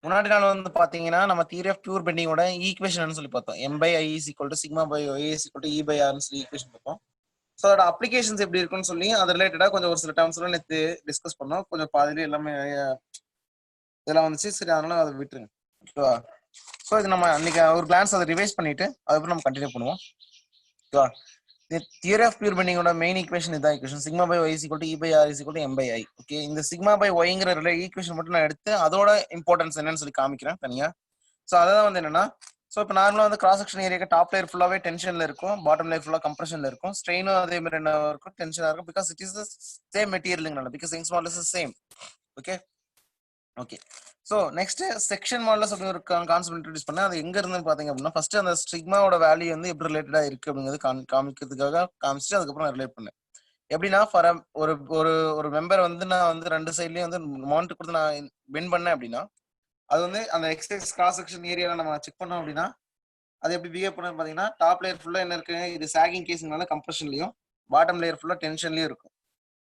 முன்னாடி நாள் வந்து பாத்தீங்கன்னா நம்ம தியரி ஆஃப் பியூர் பெண்டிங்கோட ஈக்குவேஷன் சொல்லி பார்த்தோம். m by i is equal to sigma by y is equal to e by r னு சொல்லி ஈக்குவேஷன் பார்த்தோம். ஸோ அதோட அப்ளிகேஷன்ஸ் எப்படி இருக்குன்னு சொல்லி அது ரிலேட்டடா கொஞ்சம் ஒரு சில டேர்ம்ஸ்லாம் நேற்று டிஸ்கஸ் பண்ணோம். கொஞ்சம் பாதிலே எல்லாமே இதெல்லாம் வந்துச்சு. சரி, அதனால அதை விட்டுருங்க. ஓகேவா? ஸோ இது நம்ம அன்னைக்கு ஒரு கிளான்ஸ் அதை ரிவைஸ் பண்ணிட்டு அதுக்கப்புறம் நம்ம கண்டினியூ பண்ணுவோம். ஓகேவா? தியரி ஆஃப் பியூர் பெண்டிங்கோட மெயின் ஈக்குவேஷன் இதான் equation. Sigma by y is equal to e by r is equal to M by I. Okay, இந்த சிக்மா பை ஒய்ங்கிற ஈக்குவேஷன் மட்டும் நான் எடுத்து அதோட இம்பார்ட்டன்ஸ் என்னன்னு சொல்லி காமிக்கிறேன் தனியா. ஸோ அதான் வந்து என்னன்னா, ஸோ இப்போ நார்மலாக வந்து கிராஸ் செக்ஷன் ஏரியாக்கு டாப் லேயர் ஃபுல்லாகவே டென்ஷன்ல இருக்கும், பாட்டம் லேயர் ஃபுல்லாக கம்ப்ரெஷன்ல இருக்கும், ஸ்ட்ரெயினும் அதே மாதிரி என்ன இருக்கும், டென்ஷனாக இருக்கும். Because it is the same மெட்டீரியலுங்கனால, because Young's modulus is same. Okay okay. So next section modulus அப்படி ஒரு கான்செப்ட் இன்ட்ரடியூஸ் பண்ண, அது எங்க இருந்து பாத்தீங்க அப்படின்னா, ஃபர்ஸ்ட் அந்த சிக்மாவோட வேல்யூ வந்து எப்படி ரிலேட்டடா இருக்கு அப்படிங்கிறது காமிக்கிறதுக்காக காமிச்சிட்டு அதுக்கப்புறம் ரிலேட் பண்ணேன். எப்படின்னா, ஃபார் ஒரு ஒரு ஒரு மெம்பர் வந்து நான் வந்து ரெண்டு சைட்லயும் வந்து மவுண்ட் கொடுத்து நான் வின் பண்ணேன் அப்படின்னா, அது வந்து அந்த எக்ஸ்டெக்ஸ் கிராஸ் செக்ஷன் ஏரியாவில் நம்ம செக் பண்ணோம் அப்படின்னா அது எப்படி பிஹேவ் பண்ணு பாத்தீங்கன்னா, டாப் லேயர் ஃபுல்லா என்ன இருக்கு, இது சாகிங் கேஸ்னால கம்ப்ரெஷன்லயும், பாட்டம் லேயர் ஃபுல்லா டென்ஷன்லயும் இருக்கும்.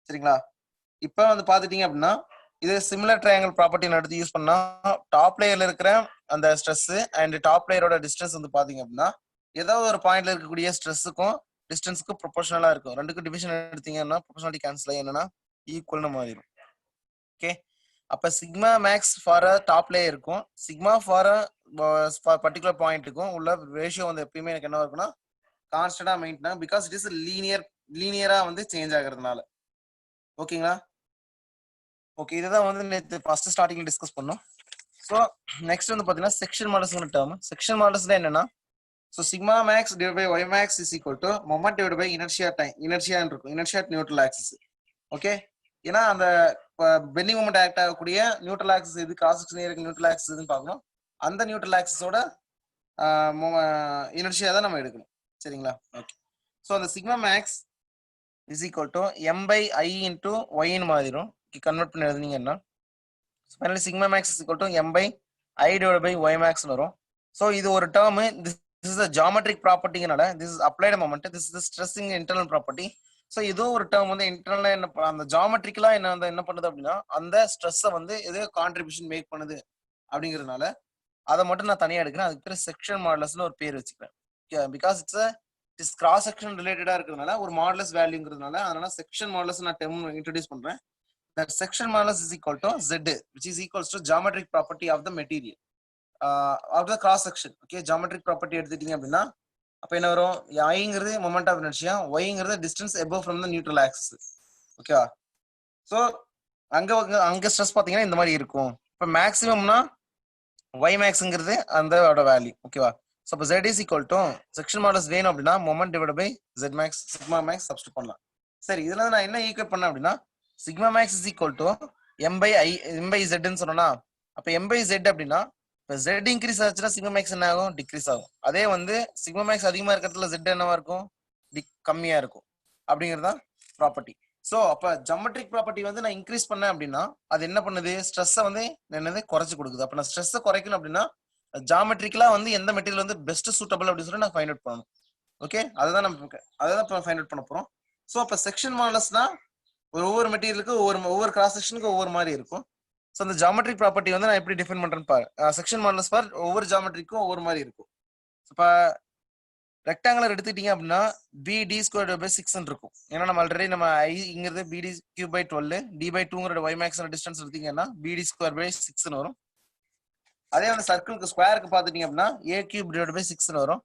சரிங்களா? இப்போ வந்து பாத்துட்டீங்க அப்படின்னா, இது சிமிலர் ட்ரையாங்கிள் ப்ராப்பர்ட்டி எடுத்து யூஸ் பண்ணா, டாப் லேயர்ல இருக்கிற அந்த ஸ்ட்ரெஸ் அண்ட் டாப் லேயரோட டிஸ்டன்ஸ் வந்து பாத்தீங்க அப்படின்னா, ஏதோ ஒரு பாயிண்ட்ல இருக்கக்கூடிய ஸ்ட்ரெஸ்ஸுக்கும் டிஸ்டன்ஸுக்கும் ப்ரொபோஷனலா இருக்கும். ரெண்டுக்கும் டிவிஷன் எடுத்தீங்கன்னா ப்ரொபோஷனாலிட்டி கேன்சல் ஆகி என்னன்னா ஈக்குவல்னு மாறிடும். ஓகே, அப்ப sigma maths for a top layer இருக்கும், சிக்மா ஃபார் அ பர்டிகுலர் பாயிண்ட்டுக்கும் உள்ள ரேஷியோ வந்து எப்பயுமே எனக்கு என்ன இருக்குன்னா கான்ஸ்டன்டா மெயின்டைன், பிகாஸ் இட் இஸ் லீனியரா வந்து சேஞ்ச் ஆகுறதுனால. ஓகேங்களா? ஓகே, இதுதான் வந்து நேற்று ஃபர்ஸ்ட் ஸ்டார்டிங்ல டிஸ்கஸ் பண்ணோம். ஸோ நெக்ஸ்ட் வந்து பாத்தீங்கன்னா செக்ஷன் மாடல்ஸ் டேர்ம். செக்ஷன் மாடல்ஸ்ல என்னன்னா, so sigma max divide by y max is equal to moment divide by inertia time. இனர்ஷியான்னு இருக்கும், இனர்ஷியா நியூட்ரல் ஆக்சிஸ். ஓகே, ஏன்னா அந்த பெண்டிங் மூமெண்ட் ஆக்ட் ஆகக்கூடிய நியூட்ரல் ஆக்சிஸ் இது, cross section area neutral axis பார்க்கணும். அந்த நியூட்ரல் ஆக்சிஸோட இனர்ஷியா தான் நம்ம எடுக்கணும். சரிங்களா? ஓகே, ஸோ அந்த sigma max is equal to M by I into ஒய்ன்னு மாறிடும். கன்வெர்ட் பண்ணி எழுதுனீங்கன்னா finally sigma max is equal to M by I divide by y max வரும். ஸோ இது ஒரு term. This is a geometric ப்ராப்பர்ட்டிங்கனால this is applied moment, this is stressing internal property. So இதோ ஒரு term வந்து இன்டர்னலா என்ன அந்த ஜாமெட்ரிக்கலா என்ன பண்ணுது அப்படின்னா, அந்த ஸ்ட்ரெஸ்ஸை வந்து எது கான்ட்ரிபியூஷன் மேக் பண்ணுது அப்படிங்கிறதுனால அதை மட்டும் நான் தனியா எடுக்கிறேன். அதுக்கு பேர் செக்ஷன் மாடலஸ்னு ஒரு பேர் வச்சுக்கிறேன். பிகாஸ் இட்ஸ் கிராஸ் செக்ஷன் ரிலேட்டடா இருக்கிறதுனால ஒரு மாடலஸ் வேல்யூங்கிறதுனால, அதனால செக்ஷன் மாடலஸ் நான் டெர்ம் இன்ட்ரோடியூஸ் பண்றேன். That section modulus is equal to Z, which is equals to geometric property of the material of the cross section. Okay, geometric property எடுத்துட்டீங்க அப்படின்னா அப்ப என்ன வரும், ஐங்கிறது மொமெண்ட் ஆஃப் இனர்ஷியா, ஒய்ங்கிறது distance above from the neutral axis. ஓகேவா? So அங்க stress பாத்தீங்கன்னா இந்த மாதிரி இருக்கும். இப்போ மேக்ஸிமம்னா ஒய் மேக்ஸ்ங்கிறது அந்த வேல்யூ. ஓகேவா? ஸோ இப்போ Z is equal to section modulus வேணும் அப்படின்னா moment divide by Z max sigma max substitute பண்ணலாம். சரி, இதுல நான் என்ன ஈக்குவேட் பண்ணேன் அப்படின்னா, sigma max is equal to M by I m by ஜெட்னு சொன்னா, அப்ப எம் பை ஜெட் அப்படின்னா இப்போ ஜெட் இன்க்ரீஸ் ஆச்சுன்னா சிக்மா மேக்ஸ் என்ன ஆகும், டிக்ரீஸ் ஆகும். அதே வந்து சிக்மா மேக்ஸ் அதிகமா இருக்கிறதுல ஜெட் என்னவா இருக்கும், கம்மியா இருக்கும். அப்படிங்கிறதான் ப்ராப்பர்ட்டி. ஸோ அப்ப ஜாமெட்ரிக் ப்ராப்பர்ட்டி வந்து நான் இன்க்ரீஸ் பண்ணேன் அப்படின்னா அது என்ன பண்ணுது, ஸ்ட்ரெஸ்ஸை வந்து என்னது குறைச்சு கொடுக்குது. அப்ப நான் ஸ்ட்ரெஸ்ஸை குறைக்கணும் அப்படின்னா ஜாமெட்ரிக்கலா வந்து எந்த மெட்டீரியல் வந்து பெஸ்ட் சூட்டபிள் அப்படின்னு சொல்லி நான் ஃபைண்ட் அவுட் பண்ணணும். ஓகே, அதான் ஃபைண்ட் அவுட் பண்ண போறோம். ஸோ அப்ப செக்ஷன் மாடல்ஸ்னா ஒவ்வொரு மெட்டீரியலுக்கு ஒவ்வொரு கிராஸ் செக்ஷனுக்கு ஒவ்வொரு மாதிரி இருக்கும். ஸோ அந்த ஜாமெட்ரிக் ப்ராப்பர்ட்டி வந்து நான் எப்படி டிஃபைன் பண்றேன்னு பாரு. செக்ஷன் மாடல்ஸ் பார் ஒவ்வொரு ஜாமெட்ரிக்கும் ஒவ்வொரு மாதிரி இருக்கும். இப்போ ரெக்டாங்குலர் எடுத்துக்கிட்டீங்க அப்படின்னா பிடி ஸ்கொயர் பை 6 இருக்கும். ஏன்னா நம்ம ஆல்ரெடி நம்ம ஐங்கிறது b d cube by 12, d by 2 y max distance எடுத்தீங்கன்னா பிடி ஸ்கொயர் பை 6 வரும். அதே வந்து சர்க்கிளுக்கு ஸ்கொயருக்கு பாத்துட்டீங்க அப்படின்னா ஏ கியூப் டிவைட் பை 6 வரும்.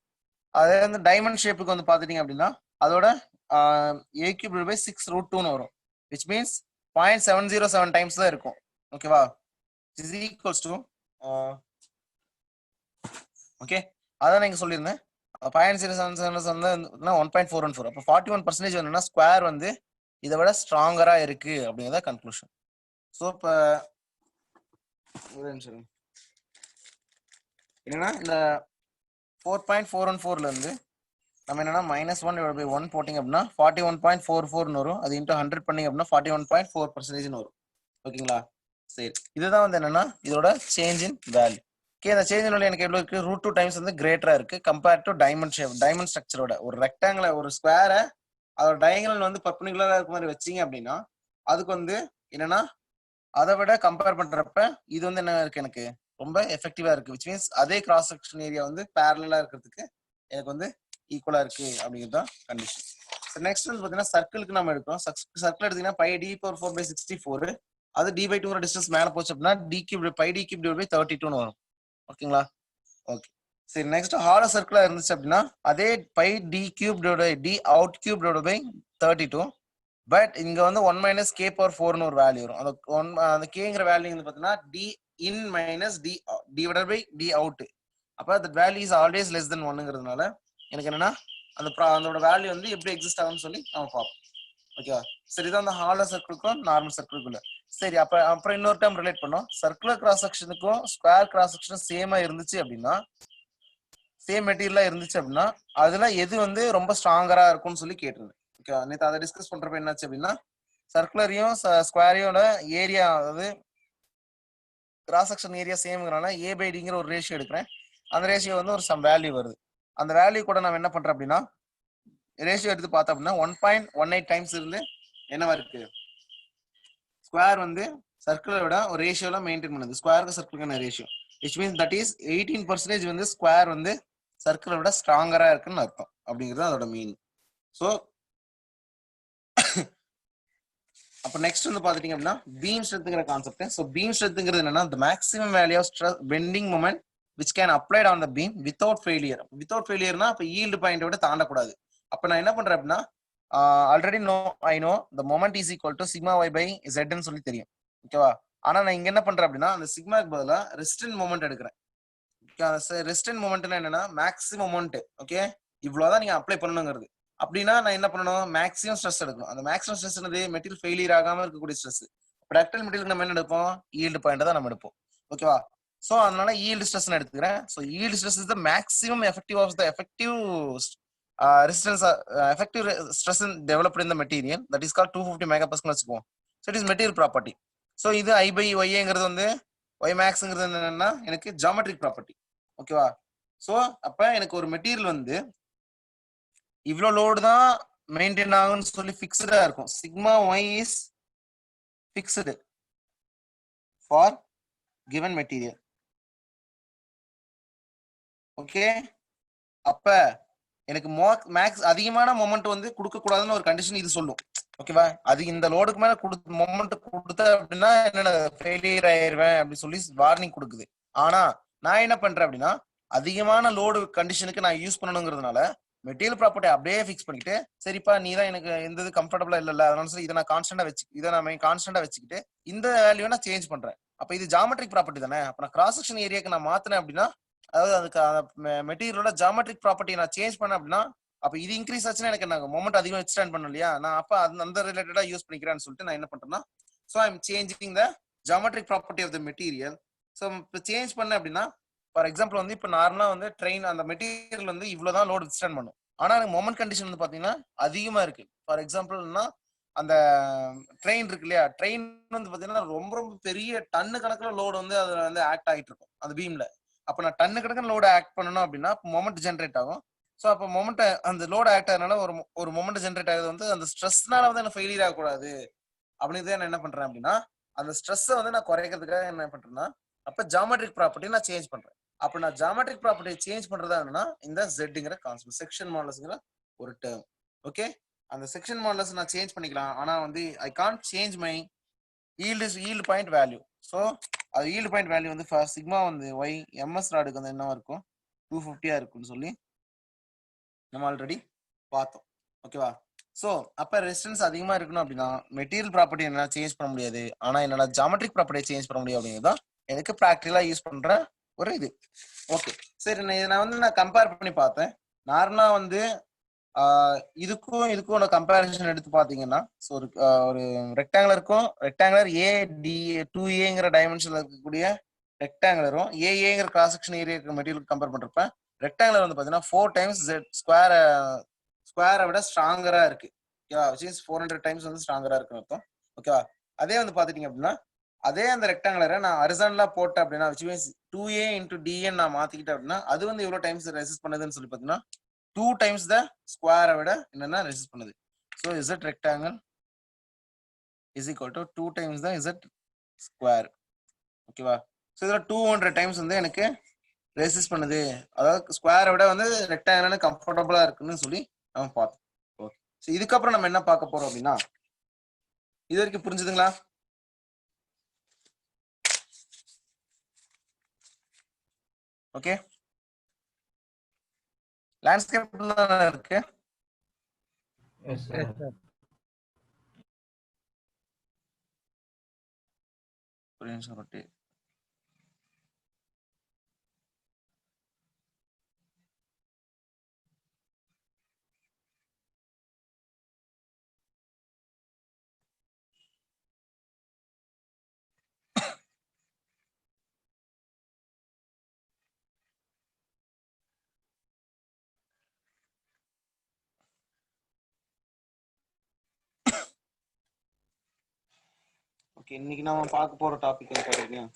அதே வந்து டைமண்ட் ஷேப்புக்கு வந்து பாத்துட்டீங்க அப்படின்னா அதோட a cube divide by 6 root 2 வரும். which means 0.707 times தான் இருக்கும். ஓகேவா? is equals to ஓகே, அதான் நீங்க சொல்லியிருந்தேன் 0.077 1.414. அப்போ 41% என்னன்னா ஸ்கொயர் வந்து இதை விட ஸ்ட்ராங்கரா இருக்கு அப்படிங்கிறத கன்க்ளூஷன். ஸோ இப்போ என்னன்னா இந்த 4.414ல இருந்து நம்ம என்னன்னா -1/1 போட்டிங்க அப்படின்னா 41.44 வரும். அது இன்டூ 100 பண்ணிங்க அப்படின்னா 41.4% வரும். ஓகேங்களா? சரி, இதுதான் வந்து என்னன்னா இதோட சேஞ்ச் இன் வேல்யூ. ஓகே, இந்த சேஞ்ச் இன் வேல்யூ எனக்கு எவ்வளவு இருக்கு, √2 டைம்ஸ் வந்து கிரேட்டரா இருக்கு compared to diamond shape. Diamond ஸ்ட்ரக்சரோட ஒரு ரெக்டாங்கிள் ஒரு ஸ்கொயரை அதோட டயகனல் வந்து பர்பெண்டிகுலரா இருக்க மாதிரி வச்சீங்க அப்படின்னா அதுக்கு வந்து என்னன்னா அதை விட கம்பேர் பண்றப்ப இது வந்து என்ன இருக்கு, எனக்கு ரொம்ப எஃபெக்டிவா இருக்கு. விச் மீன்ஸ் அதே கிராஸ் செக்ஷன் ஏரியா வந்து பேரலா இருக்கிறதுக்கு எனக்கு வந்து ஈக்குவலா இருக்கு அப்படிங்கிறது தான் கண்டிஷன். நெக்ஸ்ட் வந்து பாத்தீங்கன்னா சர்க்கிளுக்கு நம்ம எடுக்கிறோம். சர்க்கிள் எடுத்தீங்கன்னா பை டி பவர் 4/64 அது டி பை 2 டிஸ்டன்ஸ் மேல போச்சு அப்படின்னா d cube pi d cube divide by 32 வரும். ஓகேங்களா? ஓகே. சரி நெக்ஸ்ட் ஹாலோ சர்க்கிளா இருந்துச்சு அப்படின்னா அதே pi d cube divide by d out cube divide by 32. But இங்க வந்து 1 மைனஸ் கே பவர் 4னு ஒரு வேல்யூ வரும். அந்த கேங்கிற வேல்யூ வந்து பாத்தீங்கன்னா d in minus d divided by d out. அப்ப that value is always less than 1ங்கிறதுனால எனக்கு என்னன்னா அதோட வேல்யூ வந்து எப்படி எக்ஸிஸ்ட் ஆகும்னு சொல்லி நம்ம பார்ப்போம். ஓகேவா? சரி இதான் அந்த ஹாலோ சர்க்கிளுக்கும் நார்மல் சர்க்கிளுக்குள்ள. சரி அப்புறம் இன்னொரு டைம் ரிலேட் பண்ணோம். சர்க்குலர் கிராஸ் செக்ஷனுக்கும் ஸ்கொயர் கிராஸ் செக்ஷனும் சேமா இருந்துச்சு அப்படின்னா சேம் மெட்டீரியலா இருந்துச்சு அப்படின்னா அதுல எது வந்து ரொம்ப ஸ்ட்ராங்கரா இருக்கும்னு சொல்லி கேட்டிருந்தேன். ஓகே நேற்று அதை டிஸ்கஸ் பண்றப்ப என்னாச்சு அப்படின்னா சர்க்குலரையும் ஸ்கொயரையோட ஏரியா அதாவது கிராஸ் செக்ஷன் ஏரியா சேம்ங்கிறனால ஏ பை டிங்கிற ஒரு ரேஷியோ எடுக்கிறேன். அந்த ரேஷியோ வந்து ஒரு சம் வேல்யூ வருது. அந்த வேல்யூ கூட நம்ம என்ன பண்றோம் அப்படின்னா ரேஷியோ எடுத்து பார்த்தோம் அப்படின்னா 1.18 டைம்ஸ் இருந்து என்னவா இருக்கு ஸ்கொயர் வந்து சர்க்கிளை விட ஒரு ரேஷியோல மெயின்டைன் பண்ணுது. ஸ்கொயருக்கு சர்க்கிளுக்கான ratio which means that is 18% வந்து ஸ்கொயர் வந்து சர்க்கிளை விட ஸ்ட்ராங்கரா இருக்குன்னு அர்த்தம் அப்படிங்கிறது அதோட மீனிங். ஸோ அப்போ நெக்ஸ்ட் வந்து பாத்துட்டீங்க அப்படின்னா பீம் ஸ்ட்ரென்த்ங்கிற கான்செப்ட். ஸோ பீம் ஸ்ட்ரென்த்ங்கிறது என்னன்னா the maximum value of stress bending moment which can applied on the beam without failure. Without ஃபெயிலியர்னா அப்போ ஈல்டு பாயிண்ட் விட தாண்டக்கூடாது. அப்போ நான் என்ன பண்றேன் அப்படின்னா already I know the moment is equal to sigma y by ஜெட்னு சொல்லி தெரியும். ஓகேவா? ஆனா நான் இங்க என்ன பண்றேன் அப்படின்னா அந்த சிக்மாக்கு பதிலா ரெஸ்டன்ட் மொமெண்ட் எடுக்கிறேன். ரெஸ்டன்ட் மொமெண்ட்னா என்னன்னா மேக்ஸிமம் மொமெண்ட். ஓகே இவ்வளவுதான் நீங்க அப்ளை பண்ணணுங்கிறது. அப்படின்னா நான் என்ன பண்ணணும் மேக்ஸிமம் ஸ்ட்ரெஸ் எடுக்கணும். அந்த மேக்ஸிமம் ஸ்ட்ரெஸ் மெட்டீரியல் ஃபெயிலியர் ஆகாம இருக்கக்கூடிய ஸ்ட்ரெஸ். டக்டைல் மெட்டீரியல் நம்ம என்ன எடுப்போம் ஈல்டு பாயிண்ட் தான் நம்ம எடுப்போம். ஓகேவா? சோ அதனால ஈல்டு ஸ்ட்ரெஸ் எடுத்துக்கிறேன். So yield stress is the maximum effective of the effective resistance effective stress developed in the material that is call 250 megapascal வச்சுக்குவோம். So it is material property. So இது I by ஒய்ங்கிறது வந்து Y மேக்ஸ்ங்கிறது என்னன்னா எனக்கு geometric property. ஓகேவா? So அப்ப எனக்கு ஒரு material வந்து இவ்வளோ லோடு தான் மெயின்டைன் ஆகும்னு சொல்லி ஃபிக்ஸ்டா இருக்கும். Sigma y is fixed for given material. Okay அப்ப எனக்கு மேக்ஸ் அதிகமான மொமெண்ட் வந்து கொடுக்க கூடாதுன்னு ஒரு கண்டிஷன் இது சொல்லும். ஓகேவா? அது இந்த லோடுக்கு மேல மொமெண்ட் கொடுத்த அப்படின்னா என்ன ஃபெயிலியர் ஆயிருவேன் அப்படின்னு சொல்லி வார்னிங் கொடுக்குது. ஆனா நான் என்ன பண்றேன் அப்படின்னா அதிகமான லோடு கண்டிஷனுக்கு நான் யூஸ் பண்ணணுங்கிறதுனால மெட்டீரியல் ப்ராப்பர்ட்டி அப்படியே ஃபிக்ஸ் பண்ணிட்டு சரிப்பா நீ தான் எனக்கு எந்த இது கம்ஃபர்டபுளா இல்ல அதனால சொல்லி இதை நான் கான்ஸ்டன்டா வச்சுக்கிட்டு இந்த வேல்யூ நான் சேஞ்ச் பண்றேன். அப்ப இது ஜாமெட்ரிக் ப்ராப்பர்ட்டி தானே. அப்ப நான் கிராஸ் செக்ஷன் ஏரியாக்கு நான் மாத்தினேன் அப்படின்னா அதாவது அதுக்கு மெட்டீரியலோட ஜாமெட்ரிக் ப்ராப்பர்ட்டி நான் சேஞ்ச் பண்ணேன் அப்படின்னா அப்ப இது இன்க்ரீஸ் ஆச்சுன்னா எனக்கு என்ன மொமெண்ட் அதிகம் எக்ஸ்டெண்ட் பண்ணும் இல்லையா? நான் அப்ப அந்த ரிலேட்டடா யூஸ் பண்ணிக்கிறேன்னு சொல்லிட்டு நான் என்ன பண்றேன்னா so I am changing the geometric property of the material. So இப்போ சேஞ்ச் பண்ணேன் அப்படின்னா ஃபார் எக்ஸாம்பிள் வந்து இப்போ நார்மலா வந்து ட்ரெயின் அந்த மெட்டீரியல் வந்து இவ்வளவுதான் லோடு எக்ஸ்டெண்ட் பண்ணும். ஆனா எனக்கு மொமெண்ட் கண்டிஷன் வந்து பாத்தீங்கன்னா அதிகமா இருக்கு. ஃபார் எக்ஸாம்பிள்னா அந்த ட்ரெயின் இருக்கு இல்லையா? ட்ரெயின் வந்து பாத்தீங்கன்னா ரொம்ப ரொம்ப பெரிய டன்னு கணக்குல லோடு வந்து அதுல வந்து ஆக்ட் ஆகிட்டு இருக்கும் அந்த பீம்ல. அப்ப நான் டன்னு கணக்கு லோடு ஆக்ட் பண்ணணும் அப்படின்னா மொமெண்ட் ஜென்ரேட் ஆகும். ஸோ அப்போ மொமெண்ட் அந்த லோடு ஆக்ட் ஆகிறதுனால ஒரு மொமெண்ட் ஜென்ரேட் ஆகுது வந்து அந்த ஸ்ட்ரெஸ்னால வந்து எனக்கு ஃபெயிலியர் ஆகக்கூடாது அப்படின்னு நான் என்ன பண்றேன் அப்படின்னா அந்த ஸ்ட்ரெஸ்ஸை வந்து நான் குறைக்கிறதுக்காக என்ன பண்றேன்னா அப்ப ஜாமெட்ரிக் ப்ராப்பர்ட்டி நான் சேஞ்ச் பண்றேன். அப்ப நான் ஜாமெட்ரிக் ப்ராப்பர்ட்டி சேஞ்ச் பண்றதா என்னன்னா இந்த ஜெட்ங்கிற கான்செப்ட் செக்ஷன் மாடலஸ்ங்கிற ஒரு டேர்ம். ஓகே அந்த செக்ஷன் மாடலஸ் நான் சேஞ்ச் பண்ணிக்கலாம். ஆனா வந்து I can't change my yield point value. So அது ஈல்டு பாயிண்ட் வேல்யூ வந்து சிக்மா வந்து ஒய் எம்எஸ் ராடுக்கு வந்து என்ன இருக்கும் 250 இருக்குன்னு சொல்லி நம்ம ஆல்ரெடி பார்த்தோம். ஓகேவா? ஸோ அப்ப ரெசிஸ்டன்ஸ் அதிகமா இருக்கணும் அப்படின்னா மெட்டீரியல் ப்ராப்பர்ட்டி என்ன சேஞ்ச் பண்ண முடியாது. ஆனா என்னோட ஜாமெட்ரிக் ப்ராப்பர்ட்டியை சேஞ்ச் பண்ண முடியும் அப்படிங்கிறதா எனக்கு ப்ராக்டிகலா யூஸ் பண்ற ஒரு இது. ஓகே சரி நான் வந்து கம்பேர் பண்ணி பார்த்தேன். நார்மலா வந்து இதுக்கும் கம்பேரிசன் எடுத்து பாத்தீங்கன்னா ஒரு ரெக்டாங்குலர் ஏ டி 2ஏங்கிற டைமென்ஷன்ல இருக்கக்கூடிய ரெக்டாங்குலரும் ஏங்கிற cross section area material compare பண்றப்ப ரெக்டாங்குலர் வந்து பாத்தீங்கன்னா 4 டைம்ஸ் ஸ்கொயரை விட ஸ்ட்ராங்கரா இருக்கு. ஓகேவா? 400 டைம்ஸ் வந்து ஸ்ட்ராங்கரா இருக்கு அர்த்தம். ஓகேவா? அதே வந்து பாத்துட்டீங்க அப்படின்னா அதே அந்த ரெக்டாங்குலரை நான் ஹரிசாண்டலா போட்டேன் அப்படின்னா 2a into dn நான் மாத்திக்கிட்டேன் அப்படின்னா அது வந்து எவ்வளவு டைம்ஸ் ரெசிஸ்ட் பண்ணுதுன்னு சொல்லி பாத்தீங்கன்னா 2 டைம்ஸ் த ஸ்கொயரை விட என்னன்னா ரெசிஸ்ட் பண்ணுது. So Z rectangle is equal to 2 times the Z square. ஓகேவா? இதுல 200 டைம்ஸ் வந்து எனக்கு ரெசிஸ்ட் பண்ணுது, அதாவது ஸ்கொயரை விட வந்து ரெக்டாங்கிள் கம்ஃபர்டபுளா இருக்குன்னு சொல்லி நம்ம பார்த்தோம். ஓகே, ஸோ இதுக்கப்புறம் நம்ம என்ன பார்க்க போறோம் அப்படின்னா, இது வரைக்கும் புரிஞ்சுதுங்களா? ஓகே, லேண்ட்ஸ்கேப் இருக்கு. Yes sir. ஒரு நிமிஷம் ரொட்டேட். ஓகே, இன்னைக்கு நம்ம பார்க்க போற டாபிக் கேட்டீங்கன்னா,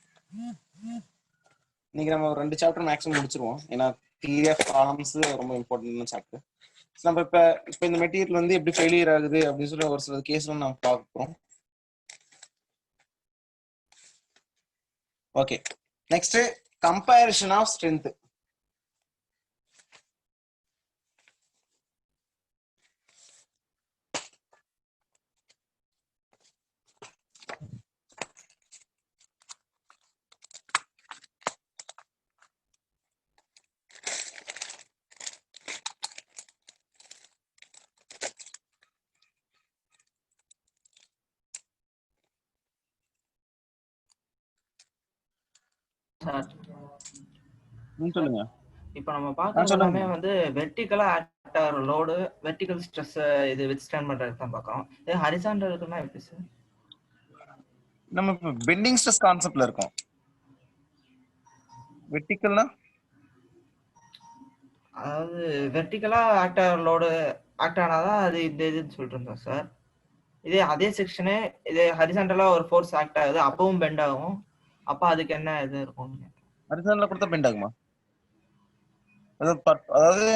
இன்னைக்கு நம்ம ஒரு 2 சாப்டர் மேக்ஸிமம் முடிச்சிருவோம். ஏன்னா தியரி ஆஃப் காலம்ஸ் ரொம்ப இம்பார்ட்டன்டான சாப்டர். நம்ம இப்ப இந்த மெட்டீரியல் வந்து எப்படி ஃபெயிலியர் ஆகுது அப்படின்னு சொல்லி ஒரு சில கேஸ்ல நம்ம பார்க்க போறோம். Okay, next comparison of strength. சொல்லுங்க. இப்போ நம்ம பார்க்கறது எல்லாமே வந்து வெர்டிகலா ஆக்ட் ஆகிற லோடு, வெர்டிகல் ஸ்ட்ரெஸ் இது வித்ஸ்டாண்ட் பண்றதுக்கு தான் பார்க்கறோம். இது ஹரிசாண்டலுக்குன்னா எப்படி சார்? நம்ம இப்போ பெண்டிங் ஸ்ட்ரெஸ் கான்செப்ட்ல இருக்கோம். வெர்டிகல்னா அதாவது வெர்டிகலா ஆக்ட் ஆகிற லோடு ஆக்ட் ஆனாதான் அது இந்த இதுன்னு சொல்லிட்டு இருந்தோம் சார். இதே அதே செக்ஷனு இதே ஹரிசாண்டலா ஒரு ஃபோர்ஸ் ஆக்ட் ஆகுது, அப்பவும் பெண்ட் ஆகும். அப்ப அதுக்கு என்ன இது இருக்கும்? ஹரிசாண்டலா கொடுத்தா பெண்ட் ஆகுமா? அதாவது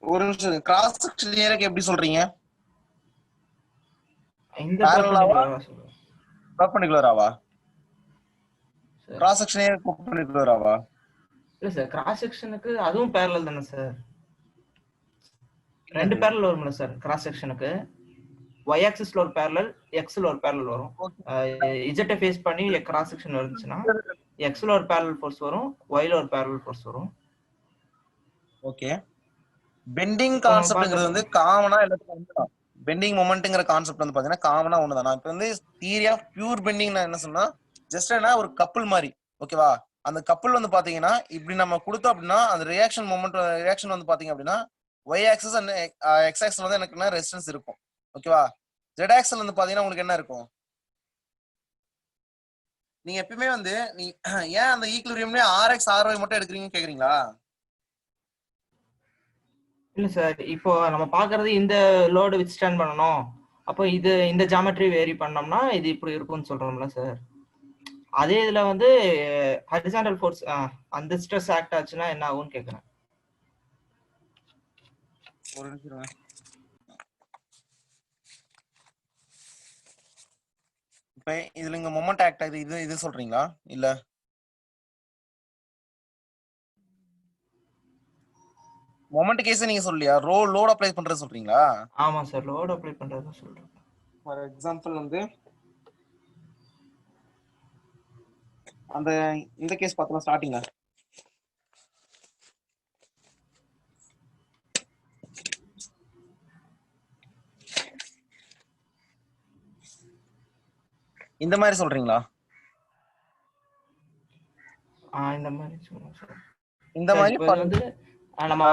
ஒரு நிமிஷம், கிராஸ் செக்ஷன் ஏரியாக்கு எப்படி சொல்றீங்க? இந்த பெர்பெண்டிகுலராவா? கிராஸ் செக்ஷன் ஏரியா பெர்பெண்டிகுலராவா? இல்ல சார், கிராஸ் செக்ஷனுக்கு அதுவும் பேரலல் தானே சார்? ரெண்டு பேரலல் வரும்ல சார் கிராஸ் செக்ஷனுக்கு. y ஆக்சிஸ்ல ஒரு பேரலல், xல ஒரு பேரலல் வரும். z ஃபேஸ் பண்ணி கிராஸ் செக்ஷன் இருந்துச்சுன்னா xல ஒரு பேரலல் ஃபோர்ஸ் வரும், yல ஒரு பேரலல் ஃபோர்ஸ் வரும். ஓகே, பெண்டிங் கான்செப்ட்ங்கிறது வந்து காமனா எல்லாத்துக்கும் வந்துடும். பெண்டிங் மொமெண்ட்ங்கிற கான்செப்ட் வந்து பாத்தீங்கன்னா காமனா ஒண்ணுதான். நான் இப்ப வந்து தியரி ஆஃப் பியூர் பெண்டிங் நான் என்ன சொன்னா, ஜஸ்ட் என்ன ஒரு கப்புள் மாதிரி, ஓகேவா? அந்த கப்புள் வந்து பாத்தீங்கன்னா இப்படி நம்ம கொடுத்தோம் அப்படின்னா அந்த ரியாக்ஷன் வந்து பாத்தீங்க அப்படின்னா y axis and x axis வந்து எனக்கு என்ன ரெசிஸ்டன்ஸ் இருக்கும், ஓகேவா? z ஆக்சில் வந்து பாத்தீங்கன்னா உங்களுக்கு என்ன இருக்கும்? நீங்க எப்பயுமே வந்து நீ ஏன் அந்த ஈக்குலிபிரியம்லயே rx ry மட்டும் எடுக்கிறீங்கன்னு கேக்குறீங்களா? இல்ல சார், இப்போ நம்ம பாக்குறது இந்த லோடு வித்ஸ்டாண்ட் பண்ணணும், அப்போ இது இந்த ஜாமெட்ரி வேரி பண்ணோம்னா இது இப்படி இருக்கும்னு சொல்றோம்ல சார். அதே இதுல வந்து ஹரிசாண்டல் ஃபோர்ஸ் அந்த ஸ்ட்ரெஸ் ஆக்ட் ஆச்சுன்னா என்ன ஆகும்னு கேக்குறேன். ஒரு நிமிஷம். இப்ப இதுல இங்க மொமெண்ட் ஆக்ட் ஆகுது, இது சொல்றீங்களா? இல்ல மொமெண்ட் கேஸ் நீங்க சொல்லலையா? லோட் அப்ளை பண்றது சொல்றீங்களா? ஆமா சார், லோட் அப்ளை பண்றது சொல்றேன். ஃபார் எக்ஸாம்பிள் வந்து அந்த இந்த கேஸ் பார்த்தோம் ஸ்டார்டிங்ல. இந்த மாதிரி சொல்றீங்களா? இந்த மாதிரி சொல்லுங்க சார். இந்த மாதிரி இப்போ வந்து நம்ம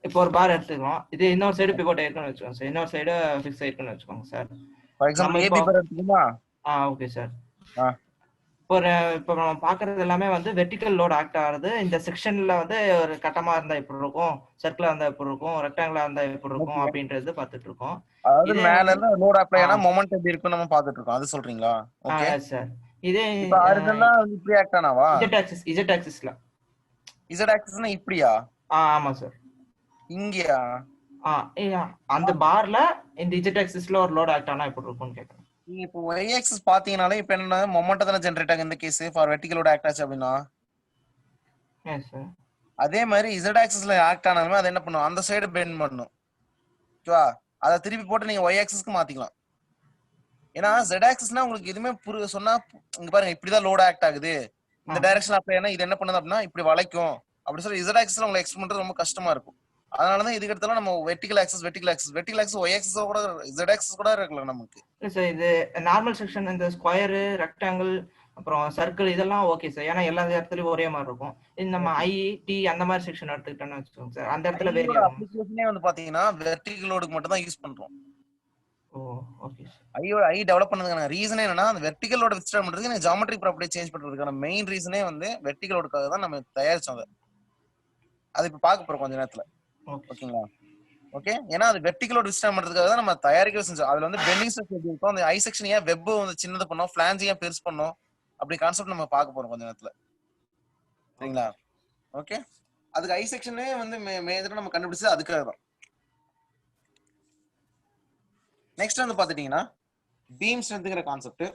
இப்போ ஒரு பார் எடுத்துக்கிறோம், இது இன்னொரு சைடு பிவோட் ஆயிருக்குன்னு வச்சுக்கோங்க சார், இன்னொரு சைடு ஃபிக்ஸ் ஆயிருக்குன்னு வச்சுக்கோங்க sir. For example AB bar எடுத்துக்கோமா? Okay sir. இப்போ நம்ம பாக்குறது எல்லாமே வந்து வெர்டிகல் லோட் ஆக்ட் ஆகுது. இந்த செக்ஷன்ல வந்து ஒரு கட்டமா இருந்தா இப்படி இருக்கும், சர்க்கிளா இருந்தா இப்படி இருக்கும், ரெக்டாங்கிளா இருந்தா இப்படி இருக்கும் அப்படின்றது பார்த்துட்டு இருக்கோம். அதாவது மேல இருந்து லோட் அப்ளை ஆனா மொமெண்ட் எப்படி இருக்கும் நம்ம பார்த்துட்டு இருக்கோம், அது சொல்றீங்களா? Okay sir. இதே இப்போ ஹரிசாண்டலா இப்படி ஆக்ட் ஆனாவா? z ஆக்சிஸ்ல. z ஆக்சிஸ்னா இப்படியா? ஆமா சார். இங்கயா? அந்த பார்ல இந்த z ஆக்சிஸ்ல ஒரு லோட் ஆக்ட் ஆனா எப்படி இருக்கும்னு கேக்குறேன். நீங்க இப்போ y axis பாத்தீங்கனாலே இப்போ என்ன மொமெண்டம் தான ஜெனரேட் ஆகும் இந்த case for vertical load act ஆச்சு அப்படினா எஸ் சார் அதே மாதிரி z axisல ஆக்ட் ஆனாலுமே அது என்ன பண்ணும் அந்த சைடு பெண்ட் பண்ணும் ஓகேவா அதை திருப்பி போட்டு நீங்க y axisக்கு மாத்திக்கலாம் ஏன்னா z axisனா உங்களுக்கு எதுவுமே சொன்னா இங்க பாருங்க இப்படிதான் லோட் ஆக்ட் ஆகுது இந்த டைரக்ஷன் அப்ளை ஆனா இது என்ன பண்ணுது அப்படின்னா இப்படி வளைக்கும் அப்படி சொல்லி z axisல உங்களுக்கு எக்ஸ்பிளைன் பண்றது ரொம்ப கஷ்டமா இருக்கும் அதனாலதான் இதுக்கு எடுத்தாலும் நம்ம வெர்டிகல் ஆக்சிஸ் y axis கூட z axis கூட இருக்கலாம் நமக்கு இல்லை சார் இது நார்மல் செக்ஷன் இந்த ஸ்கொயரு ரெக்டாங்கிள் அப்புறம் சர்க்கிள் இதெல்லாம் ஓகே சார் ஏன்னா எல்லா இடத்துலயும் ஒரே மாதிரி இருக்கும் இது நம்ம ஐ டி அந்த மாதிரி செக்ஷன் எடுத்துக்கிட்டோம்னு வச்சுக்கோங்க சார் அந்த இடத்துல வேரி ஆகும் அப்ளிகேஷனே வந்து பாத்தீங்கன்னா வெர்டிகல் லோடுக்கு மட்டும் தான் யூஸ் பண்றோம் ஓ ஓகே சார் ஐ டெவலப் பண்ணதுக்கான ரீசனே என்னன்னா அந்த வெர்டிகல் லோட வித்ஸ்டாண்ட் பண்றதுக்கு எனக்கு ஜியோமெட்ரிக் ப்ராப்பர்ட்டி சேஞ்ச் பண்றதுக்கான மெயின் ரீசனே வந்து வெர்டிகல் லோடுக்காக தான் நம்ம தயாரிச்சோம் அதை இப்ப பார்க்க போறோம் கொஞ்ச நேரத்துல ஓகேங்களா ஓகே ஏன்னா அது வெர்டிகல் லோட் வித்ஸ்டாண்ட் பண்றதுக்காக தான் நம்ம தயாரிக்கவே செஞ்சோம் அதுல வந்து பெண்டிங் ஸ்ட்ரெஸ் எப்படி இருக்கும் அந்த ஐ செக்ஷன் ஏன் வெப் வந்து சின்னது பண்ணோம் ஃபிளான்ஜ் ஏன் பெருசு பண்ணோம் அப்படி கான்செப்ட் நம்ம பார்க்க போறோம் கொஞ்ச நேரத்துல சரிங்களா ஓகே அதுக்கு ஐ செக்ஷனே வந்து மேஜரா நம்ம கண்டுபிடிச்சது அதுக்காக தான் நெக்ஸ்ட் வந்து பாத்துட்டீங்கன்னா பீம் ஸ்ட்ரென்த்ங்கிற கான்செப்ட்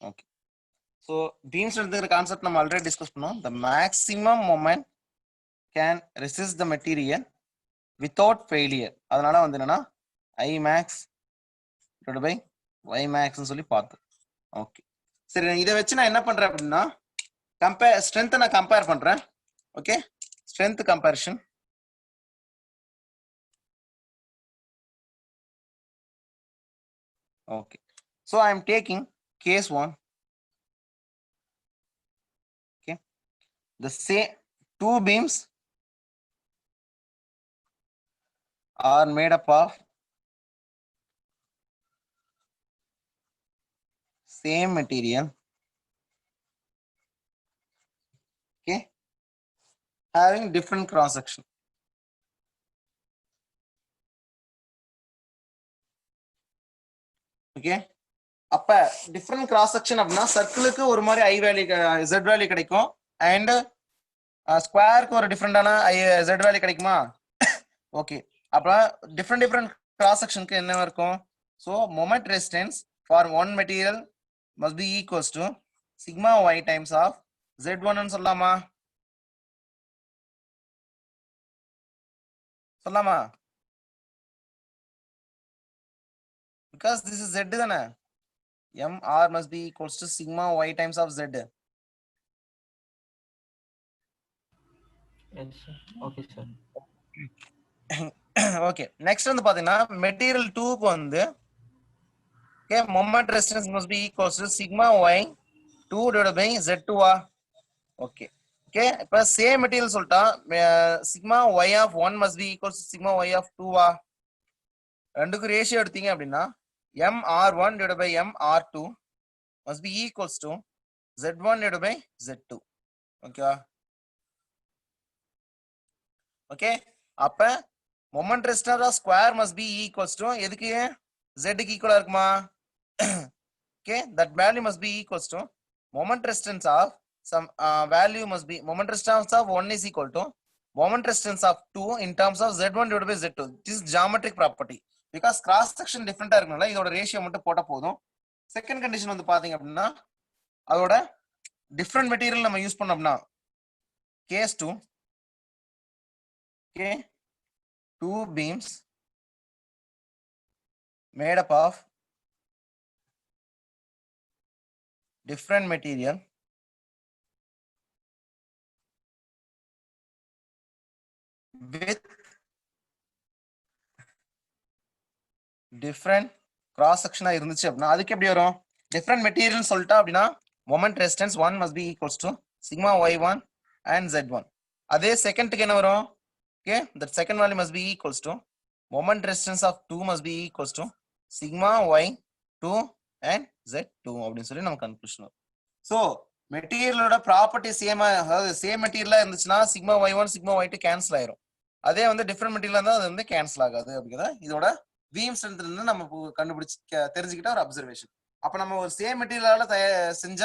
ஓகே சோ பீம் ஸ்ட்ரென்த்ங்கிற கான்செப்ட் நம்ம ஆல்ரெடி டிஸ்கஸ் பண்ணோம் the maximum moment can resist the material without failure அதனால வந்து என்னன்னா I max divided by y max னு சொல்லி பார்த்தோம் ஓகே சரி இதை வச்சு நான் என்ன பண்றேன் அப்படின்னா ஸ்ட்ரென்த் நான் கம்பேர் பண்றேன் okay strength comparison okay so I am taking case 1 okay the same two beams are made up of same material okay having different cross section okay அப்ப டிஃபரண்ட் கிராஸ் செக்ஷன் அப்படின்னா சர்க்கிளுக்கு ஒரு மாதிரி ஐ value z value கிடைக்கும் and ஸ்கொயருக்கு ஒரு டிஃபரெண்டான z value கிடைக்குமா okay அப்ப different cross செக்ஷனுக்கு என்ன இருக்கும் so moment resistance for one material must be equals to sigma y times of z1 ன்னு சொல்லலாமா because this is z தானே mr must be equals to sigma y times of z yes sir okay sir okay next வந்து பாத்தீங்கன்னா material 2 க்கு வந்து okay moment resistance must be equals to sigma y 2 divided by z2 okay okay இப்ப same material சொல்லிட்டா sigma y of 1 must be equals to sigma y of 2 ரெண்டுக்கு ratio எடுத்தீங்க அப்படின்னா mr1 divided by mr2 must be equals to z1 divided by z2 okay okay அப்ப moment resistance of square must be equals to எதுக்கு z க்கு ஈக்குவலா இருக்குமா okay that value must be equals to moment resistance of some value must be moment resistance of 1 is equal to moment resistance of 2 in terms of z1 divided by z2 this is geometric property because cross section different இருக்கனால இதோட ratio மட்டும் போட்டா போதும் second condition வந்து பாத்தீங்க அப்படின்னா அதோட different material நம்ம யூஸ் பண்ணோம்னா case 2 okay two beams made up of different material with different cross section இருந்துச்சு அப்படின்னா அதுக்கு எப்படி வரும் different material சொல்லிட்டா அப்படின்னா moment resistance 1 must be equals to sigma y1 and z1 அதே செகண்ட்க்கு என்ன வரும் okay that second value must be equals to moment resistance of 2 must be equals to sigma y2 and z2 அப்படின்னு சொல்லி நம்ம conclusion வரும் so மெட்டீரியலோட property சேமா அதாவது same மெட்டீரியலா இருந்துச்சுன்னா sigma y1 sigma y2 cancel ஆயிரும் அதே வந்து டிஃபரெண்ட் மெட்டீரியலா இருந்தா அது வந்து கேன்சல் ஆகாது அப்படிங்கறத இதோட பீம் ஸ்ட்ரென்த் இருந்து நம்ம கண்டுபிடிச்சு தெரிஞ்சுக்கிட்ட ஒரு அப்சர்வேஷன். அப்ப நம்ம ஒரு சேம் மெட்டீரியலால செஞ்ச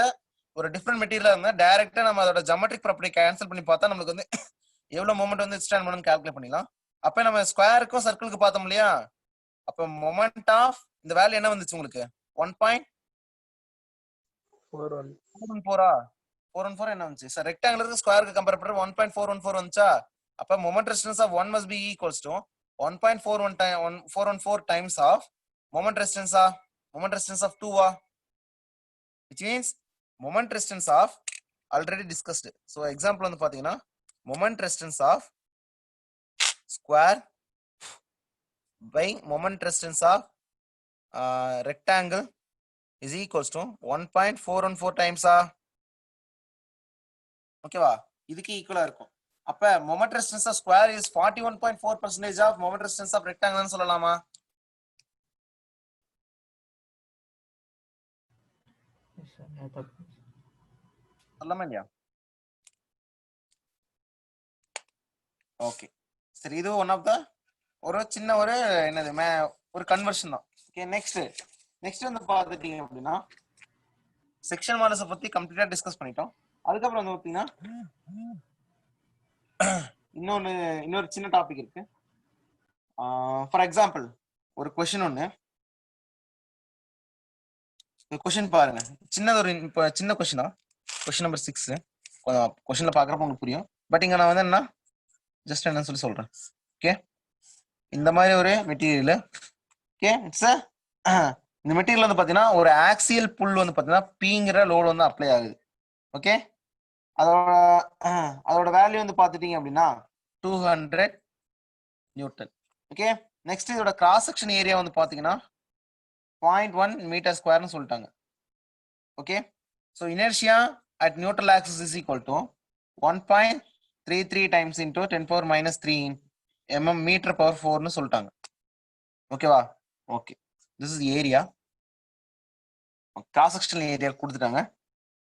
ஒரு டிஃப்ரெண்ட் மெட்டீரியலா இருந்தா டைரக்டா நம்ம அதோட ஜியோமெட்ரிக் ப்ராப்பர்ட்டி கேன்சல் பண்ணி பார்த்தா நமக்கு வந்து எவ்வளவு மொமெண்ட் வந்து வித்ஸ்டாண்ட் பண்ணணும்னு கால்குலேட் பண்ணிடலாம். அப்ப நம்ம ஸ்கொயருக்கும் சர்க்கிளுக்கு பார்த்தோம் இல்லையா, அப்ப மொமெண்ட் ஆஃப் இந்த வேல்யூ என்ன வந்துச்சு உங்களுக்கு 1.414 என்ன வந்துச்சு சார்? ரெக்டாங்குலருக்கு ஸ்கொயருக்கு கம்பேர் பண்ற 1.414 வந்துச்சா? அப்ப moment resistance of 1 must be equals to 1.414 times of moment resistance of 2 which means moment resistance of already discussed. So example வந்து பாத்தீங்கன்னா moment resistance of square by moment resistance of rectangle is equals to 1.414 times ஓகேவா? இதுக்கு ஈக்குவலா இருக்கும். அப்ப moment resistance of square is 41.4% of moment resistance of rectangle னு சொல்லலாமா? சொல்லலாமா இல்லையா? ஓகே சரி, இது ஒன் ஆஃப் த ஒரு சின்ன ஒரு என்னது ஒரு கன்வர்ஷன் தான். ஓகே நெக்ஸ்ட் வந்து பார்த்துட்டீங்க அப்படின்னா செக்ஷன் மாடல்ஸை பத்தி கம்ப்ளீட்டா டிஸ்கஸ் பண்ணிட்டோம். அதுக்கப்புறம் வந்து பார்த்தீங்கன்னா இன்னொரு சின்ன டாபிக் இருக்கு. ஃபார் எக்ஸாம்பிள் ஒரு கொஸ்டின் கொஸ்டின் பாருங்க, சின்ன கொஸ்டின் தான். கொஸ்டின் நம்பர் 6 கொஸ்டின்ல பாக்குறப்ப உங்களுக்கு புரியும். பட் இங்க நான் வந்து என்ன ஜஸ்ட் என்னன்னு சொல்றேன். ஓகே, இந்த மாதிரி ஒரு மெட்டீரியல். ஓகே, இட்ஸ் இந்த மெட்டீரியல் வந்து பாத்தீங்கன்னா ஒரு ஆக்சியல் புல் வந்து பாத்தீங்கன்னா பிங்கிற லோடு வந்து அப்ளை ஆகுது. ஓகே, அதோட வேல்யூ வந்து பாத்துட்டீங்க அப்படின்னா 200 நியூட்டன். ஓகே, நெக்ஸ்ட் இதோட கிராஸ் செக்ஷன் ஏரியா வந்து பாத்தீங்கன்னா 0.1 மீட்டர் ஸ்கொயர்னு சொல்லிட்டாங்க. Okay, so inertia at neutral axis is equal to 1.33 times into 10⁻³ mm metre power 4னு சொல்லிட்டாங்க. ஓகேவா? Okay, this is area, cross sectional area கொடுத்துட்டாங்க.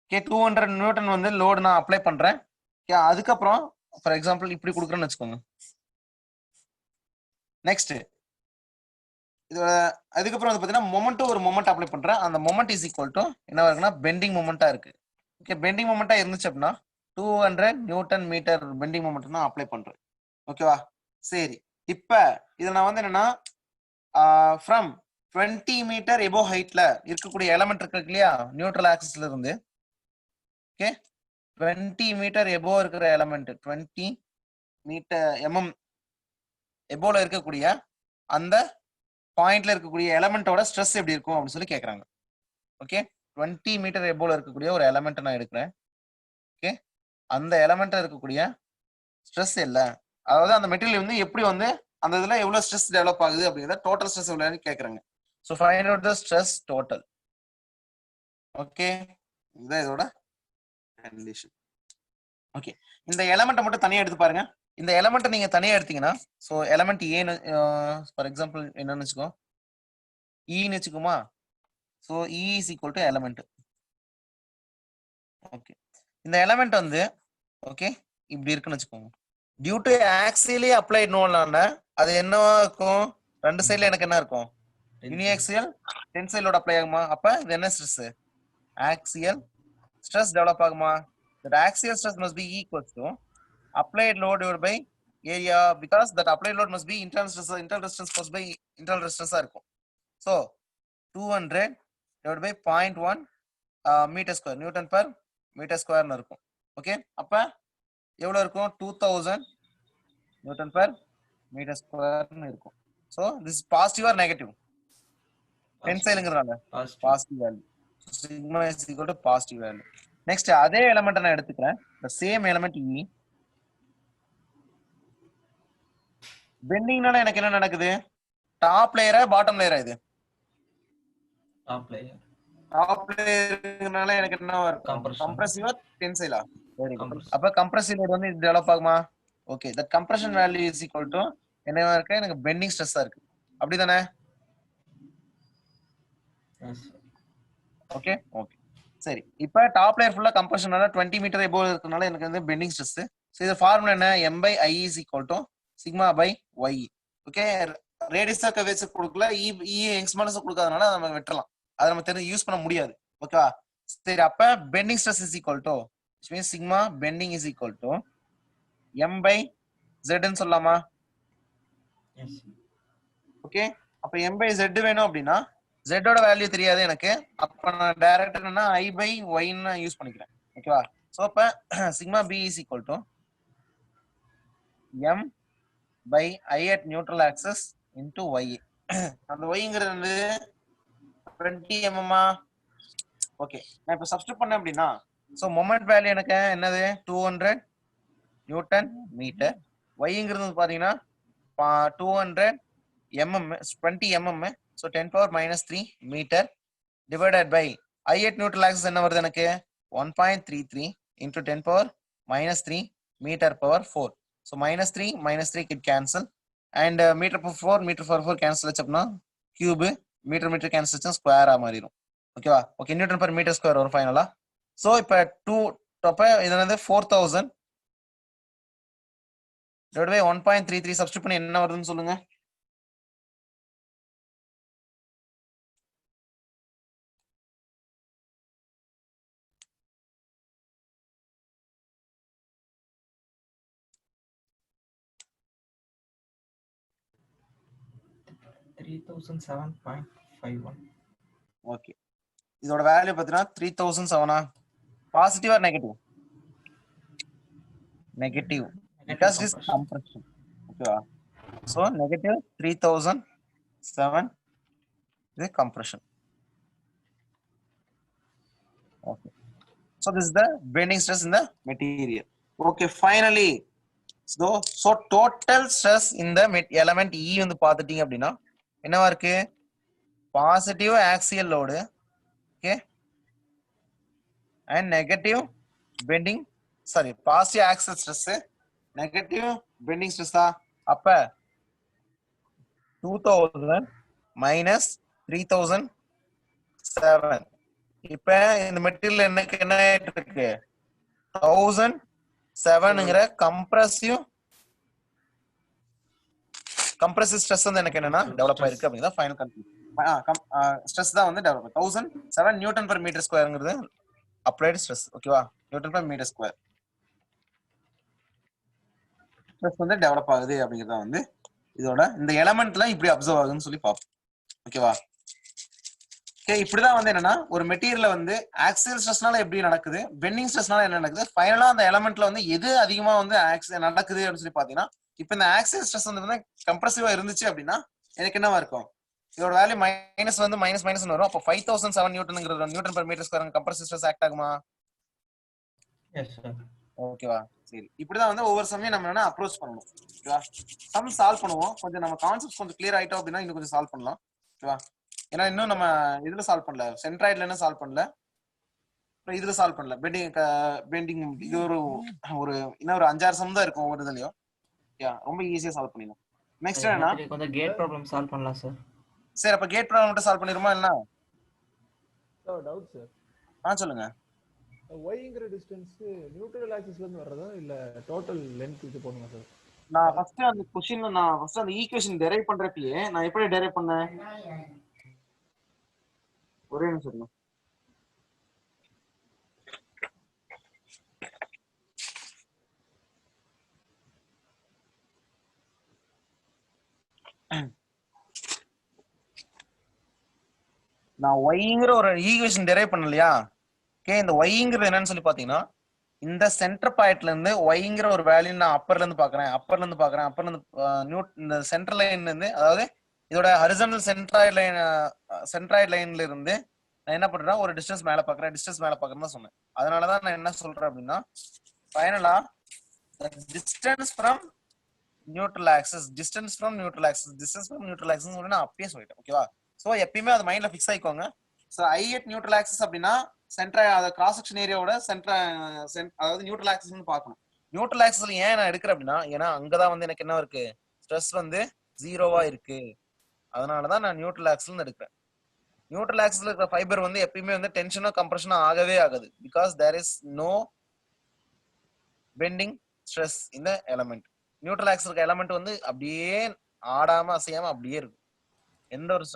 ஓகே, 200 நியூட்டன் வந்து லோடு நான் அப்ளை பண்றேன். ஓகே, அதுக்கப்புறம் ஃபார் எக்ஸாம்பிள் இப்படி கொடுக்குறேன்னு வச்சுக்கோங்க. நெக்ஸ்ட் இதோட அதுக்கப்புறம் வந்து பார்த்தீங்கன்னா மொமெண்ட்டும் ஒரு மொமெண்ட் அப்ளை பண்றேன். அந்த மொமெண்ட் இஸ் ஈக்குவல் டு என்ன இருக்குன்னா பெண்டிங் மொமெண்டா இருக்கு. ஓகே, பெண்டிங் மொமெண்டா இருந்துச்சு அப்படின்னா 200 நியூட்டன் மீட்டர் பெண்டிங் மொமெண்ட் நான் அப்ளை பண்றேன். ஓகேவா? சரி, இப்ப இதுல நான் வந்து என்னன்னா ஃப்ரம் 20 மீட்டர் எபோ ஹைட்ல இருக்கக்கூடிய எலமெண்ட் இருக்கு இல்லையா நியூட்ரல் ஆக்சிஸ்ல இருந்து. ஓகே, 20 மீட்டர் எபோ இருக்கிற எலமெண்ட் 20 மீட்டர் mm எபோல இருக்கக்கூடிய அந்த பாயிண்ட்ல இருக்கக்கூடிய எலமெண்டோட ஸ்ட்ரெஸ் எப்படி இருக்கும் அப்படின்னு சொல்லி கேட்கறாங்க. ஓகே, 20 மீட்டர் எபோல இருக்கக்கூடிய ஒரு எலமெண்ட் நான் எடுக்கிறேன். ஓகே, அந்த எலமெண்ட்ல இருக்கக்கூடிய ஸ்ட்ரெஸ் இல்ல, அதாவது அந்த மெட்டீரியல் வந்து எப்படி வந்து அந்த இதுல எவ்வளவு ஸ்ட்ரெஸ் டெவலப் ஆகுது அப்படிங்கறத டோட்டல் ஸ்ட்ரெஸ் எவ்வளவுன்னு கேக்குறாங்க. So find out the stress total. Okay, இதுதான் இதோட கண்டிஷன். ஓகே, இந்த எலமெண்ட்டை மட்டும் தனியா எடுத்து பாருங்க. இந்த எலமெண்ட்டை நீங்க தனியா எடுத்தீங்கன்னா சோ எலமெண்ட் ஏன்னு ஃபார் எக்ஸாம்பிள் என்னன்னு வச்சுக்கோ, ஈன்னு வச்சுக்கோமா. So e is equal to element. Okay, இந்த எலமெண்ட் வந்து ஓகே இப்படி இருக்குன்னு வச்சுக்கோங்க. டியூ டு ஆக்சியலி அப்ளைட் நோட்னால அது என்னவா இருக்கும்? ரெண்டு சைடுல எனக்கு என்ன இருக்கும்? யூனிஆக்சியல் டென்சைல் லோட் அப்ளை ஆகுமா? அப்ப இது என்ன ஸ்ட்ரெஸ்? ஆக்சியல் ஸ்ட்ரெஸ் டெவலப் ஆகுமா? That axial stress must be equals to applied load divided by area, because that applied load must be internal resistance plus by internal resistance ஆ இருக்கும். So 200 divided by 0.1 metre square newton per metre ஸ்கொயர்னு இருக்கும். Okay, அப்ப எவ்வளவு இருக்கும்? 2000 Newton per metre ஸ்கொயர்னு இருக்கும். So this positive or negative? டென்சைல்ங்கறதால positive value. Sigma is equal to positive value. Next அதே எலிமெண்ட் நான் எடுத்துக்கிறேன். the same element E. பெண்டிங்னால எனக்கு என்ன நடக்குது? டாப் லேயரா பாட்டம் லேயரா? இது டாப் லேயர். டாப் லேயர்னால எனக்கு என்ன வரும்? கம்ப்ரசிவா டென்சைலா? Very good. அப்ப கம்ப்ரசிவ் லோட் வந்து டெவலப் ஆகுமா? Okay, the compression value is equal to என்னவா இருக்கு? எனக்கு பெண்டிங் ஸ்ட்ரெஸ்ஸா இருக்கு. அப்படிதானே? ஓகே ஓகே சரி, இப்ப டாப் லேயர் ஃபுல்லா கம்ப்ரஷனால 20 மீட்டர் எபோவ் இருக்கனால எனக்கு வந்து பெண்டிங் ஸ்ட்ரெஸ். சோ இது ஃபார்முலா என்ன? m by i is equal to sigma by y. Okay, ரேடியஸா கவேஜ் கொடுக்கல, இ எக்ஸ்பான்ஸ் கொடுக்காதனால நம்ம விட்டுறலாம். அதை நம்ம தெரிஞ்சு யூஸ் பண்ண முடியாது. ஓகேவா? சரி, அப்ப bending stress is equal to means sigma bending is equal to M by ஜெட்னு சொல்லலாமா? ஓகே, அப்ப எம் பை ஜெட் வேணும் அப்படின்னா ஜெட்டோட வேல்யூ தெரியாது எனக்கு. அப்ப நான் டைரக்ட் என்னன்னா ஐ பை ஒய்ன்னு யூஸ் பண்ணிக்கிறேன். ஓகேவா? சோ அப்ப sigma b is equal to M by I at neutral axis into y. அந்த ஒய்ங்கிறது வந்து 20 mm. ஓகே, நான் இப்ப சப்ஸ்டிட் பண்ணேன் அப்படின்னா சோ மொமெண்ட் வேல்யூ எனக்கு என்னது 200 நியூட்டன் மீட்டர். ஒய்ங்கிறது பாத்தீங்கன்னா 200 mm 20 mm. So 10⁻³ metre divided by I at neutral axis என்ன வருது எனக்கு 1.33 இன்டூ 10⁻³ மீட்டர் பவர் 4. ஸோ -3 -3 கிட் cancel and metre power 4 metre power 4 cancel வச்சோம்னா கியூபு, மீட்டர் கேன்சல் வச்சா ஸ்கொயரா மாறிடும். ஓகேவா? Okay, newton per metre square வரும் ஃபைனலா. ஸோ இப்போ 2 இது என்னது 4000 டிவைட் பை 1.33 சப்ஸ்டிட் பண்ணி என்ன வருதுன்னு சொல்லுங்க. ஓகே, இதோட வேல்யூ பார்த்தீங்கன்னா 3007. Positive or negative? Negative, because it is compression. ஓகேவா? so negative 3007 is compression. Okay, so this is the bending stress in the material. Okay, finally so total stress in the element E வந்து பார்த்துட்டீங்க அப்படின்னா என்னவா இருக்கு? Positive axial load, okay, and negative bending, sorry, positive axial stress, negative bending stress. அப்ப 2000 minus 3007. இப்ப இந்த material என்ன ஆயிட்டு இருக்கு? 1007ங்கிற கம்ப்ரசிவ் ஸ்ட்ரெஸ் வந்து எனக்கு என்னன்னா டெவலப் ஆயிருக்கு அப்படிங்கறத ஃபைனல் கன்க்ளூஷன். ஸ்ட்ரெஸ் தான் வந்து டெவலப் 1007 நியூட்டன் பர் மீட்டர் ஸ்கொயர்ங்கிறது அப்ளைடு ஸ்ட்ரெஸ். ஓகேவா? Newton per metre square stress வந்து டெவலப் ஆகுது அப்படிங்கறத வந்து இதோட இந்த எலமெண்ட்ல இப்படி அப்சர்வ் ஆகுதுன்னு சொல்லி பார்ப்போம். ஓகேவா? ஓகே, இப்படிதான் வந்து என்னன்னா ஒரு மெட்டீரியல்ல வந்து ஆக்சியல் ஸ்ட்ரெஸ்னால எப்படி நடக்குது, பெண்டிங் ஸ்ட்ரெஸ்னால என்ன நடக்குது, ஃபைனலா அந்த எலமெண்ட்ல வந்து எது அதிகமா வந்து நடக்குது அப்படின்னு சொல்லி பாத்தீங்கன்னா இப்ப இந்த ஆக்சியல் ஸ்ட்ரெஸ் வந்து கம்ப்ரசிவா இருந்துச்சு அப்படின்னா எனக்கு என்னவா இருக்கும்? இதோட வேல்யூ மைனஸ் வந்து மைனஸ் வரும். அப்போ 5007 நியூட்டன்ங்கிறது newton per metre square compressive stress act ஆகுமா? Yes sir. ஓகேவா? சரி, இப்படிதான் வந்து ஒவ்வொரு சமயம் நம்ம என்ன அப்ரோச் பண்ணணும். ஓகேவா? சம் சால்வ் பண்ணுவோம். கொஞ்சம் நம்ம கான்செப்ட்ஸ் கொஞ்சம் கிளியர் ஆயிட்டோம் அப்படின்னா இன்னும் கொஞ்சம் சால்வ் பண்ணலாம். ஓகேவா? ஏன்னா இன்னும் நம்ம இதுல சால்வ் பண்ணல, சென்ட்ராய்ட்ல என்ன சால்வ் பண்ணல, இதுல சால்வ் பண்ணல. பெண்டிங் இது ஒரு இன்னும் ஒரு 5-6 சம் தான் இருக்கும் ஒவ்வொரு இதுலயும். ரொம்ப ஈஸியா சால்வ் பண்ணிடலாம். நெக்ஸ்ட் என்னன்னா கொஞ்சம் கேட் ப்ராப்ளம் சால்வ் பண்ணலாம் சார். சரி, அப்ப கேட் ப்ராப்ளம் மட்டும் சால்வ் பண்ணிருமா இல்லனா? Sir doubt sir. சொல்லுங்க. yங்கிற டிஸ்டன்ஸ் நியூட்ரல் ஆக்சிஸ்ல இருந்து வர்றதா இல்ல டோட்டல் லெந்த் இது போடுங்க சார். நான் ஃபர்ஸ்ட் அந்த क्वेश्चन அந்த ஈக்குவேஷன் டெரைவ் பண்றதுலயே நான் எப்படி டெரைவ் பண்ணேன்? ஒரே நிமிஷம் இருங்க. நான் yங்கிற ஒரு ஈக்குவேஷன் டெரைவ் பண்ணலையா? ஓகே, இந்த yங்கிறது என்னன்னு சொல்லி பாத்தீங்கன்னா இந்த சென்டர் பாயிண்ட்ல இருந்து yங்கிற ஒரு வேல்யூ நான் அப்பர்ல இருந்து பாக்குறேன். இந்த சென்டர் லைன்ல இருந்து, அதாவது இதோட ஹரிசாண்டல் சென்ட்ராய்டு லைன்ல இருந்து நான் என்ன பண்றேன்? ஒரு டிஸ்டன்ஸ் மேல பாக்குறேன்னு சொன்னேன். அதனாலதான் நான் என்ன சொல்றேன் அப்படின்னா ஃபைனலா டிஸ்டன்ஸ் ஃப்ரம் நியூட்ரல் ஆக்சிஸ் நான் அப்படியே சொல்லிட்டேன். ஓகேவா? சோ எப்பயுமே அது மைண்ட்ல ஃபிக்ஸ் ஆயிக்கோங்க. So I at neutral axis அப்படின்னா கிராஸ் செக்ஷன் ஏரியாவோட அதாவது நியூட்ரல் ஆக்சிஸ்னு பார்க்கணும். நியூட்ரல் ஆக்சிஸ்ல ஏன் நான் எடுக்கிறேன் அப்படின்னா ஏன்னா அங்கதான் வந்து எனக்கு என்ன இருக்கு? ஸ்ட்ரெஸ் வந்து 0வா இருக்கு. அதனாலதான் நான் நியூட்ரல் ஆக்சிஸ்ல எடுக்கிறேன். நியூட்ரல் ஆக்சிஸ்ல இருக்கிற ஃபைபர் வந்து எப்பயுமே வந்து டென்ஷனோ கம்ப்ரஷனோ ஆகவே ஆகாது. Because there is no bending stress இந்த எலமெண்ட். நியூட்ரல் ஆக்சிஸ் இருக்க எலமெண்ட் வந்து அப்படியே ஆடாம அசையாம அப்படியே இருக்கும்.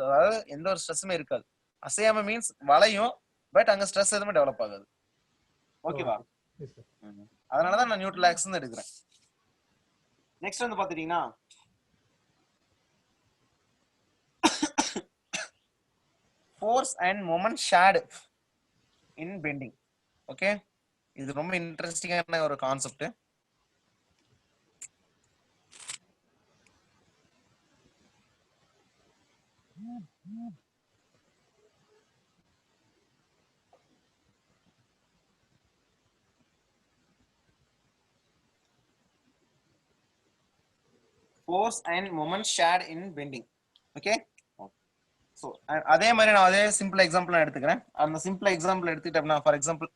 அதாவது எந்த ஒரு ஸ்ட்ரெஸ்ஸுமே இருக்காது. அசையாம மீன்ஸ் வளையும், பட் அங்க ஸ்ட்ரெஸ் எதுவுமே டெவலப் ஆகாது. ஓகேவா? Yes, sir. அதனாலதான் நான் நியூட்ரல் ஆக்சஸ் எடுக்கிறேன். நெக்ஸ்ட் வந்து பாத்துட்டீங்கன்னா force and moment shared in bending. Okay, இது ரொம்ப இன்ட்ரெஸ்டிங்கான ஒரு concept. force and moment shared in bending. Okay, so அதே மாதிரி நான் அதே சிம்பிள் எக்ஸாம்பிள் நான் எடுத்துக்கிறேன். அந்த சிம்பிள் எக்ஸாம்பிள் எடுத்துக்கிட்டோம்னா ஃபார் எக்ஸாம்பிள்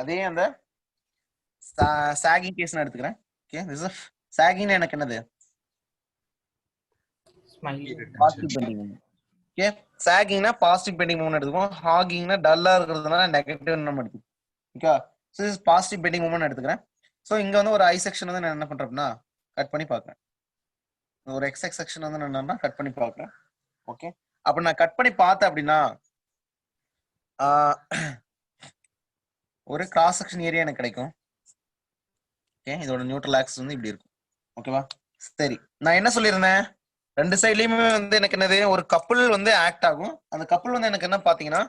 அதே அந்த சாகிங் கேஸ் நான் எடுத்துக்கிறேன். ஓகே, திஸ் இஸ் சாகிங் எனக்கு என்னது? Smiley. Positive bending moment. Okay, சாகிங்னா பாசிட்டிவ் பெண்டிங் மூமெண்ட் எடுத்துக்கோம். ஹாகிங்னா டல்லா இருக்கிறதுனால நெகட்டிவ் நம்ம எடுத்துக்கோம். Okay, so this positive bending moment எடுத்துக்கிறேன். ஸோ இங்க வந்து ஒரு ஐ செக்ஷன் வந்து நான் என்ன பண்றேன்னா கட் பண்ணி பார்க்குறேன். ஒரு எக்ஸ் செக்ஷன் வந்து நான் என்னன்னா கட் பண்ணி பார்க்குறேன். ஓகே, அப்ப நான் கட் பண்ணி பார்த்தேன் அப்படின்னா ஒரு கிராஸ் செக்ஷன் ஏரியா எனக்கு கிடைக்கும். ஓகே, இதோட நியூட்ரல் ஆக்சிஸ் வந்து இப்படி இருக்கும். ஓகேவா? சரி, நான் என்ன சொல்லியிருந்தேன்? ரெண்டு சைட்லயுமே வந்து எனக்கு என்னது ஒரு கப்புள் வந்து ஆக்ட் ஆகும். அந்த கப்புள் வந்து எனக்கு என்ன பாத்தீங்கன்னா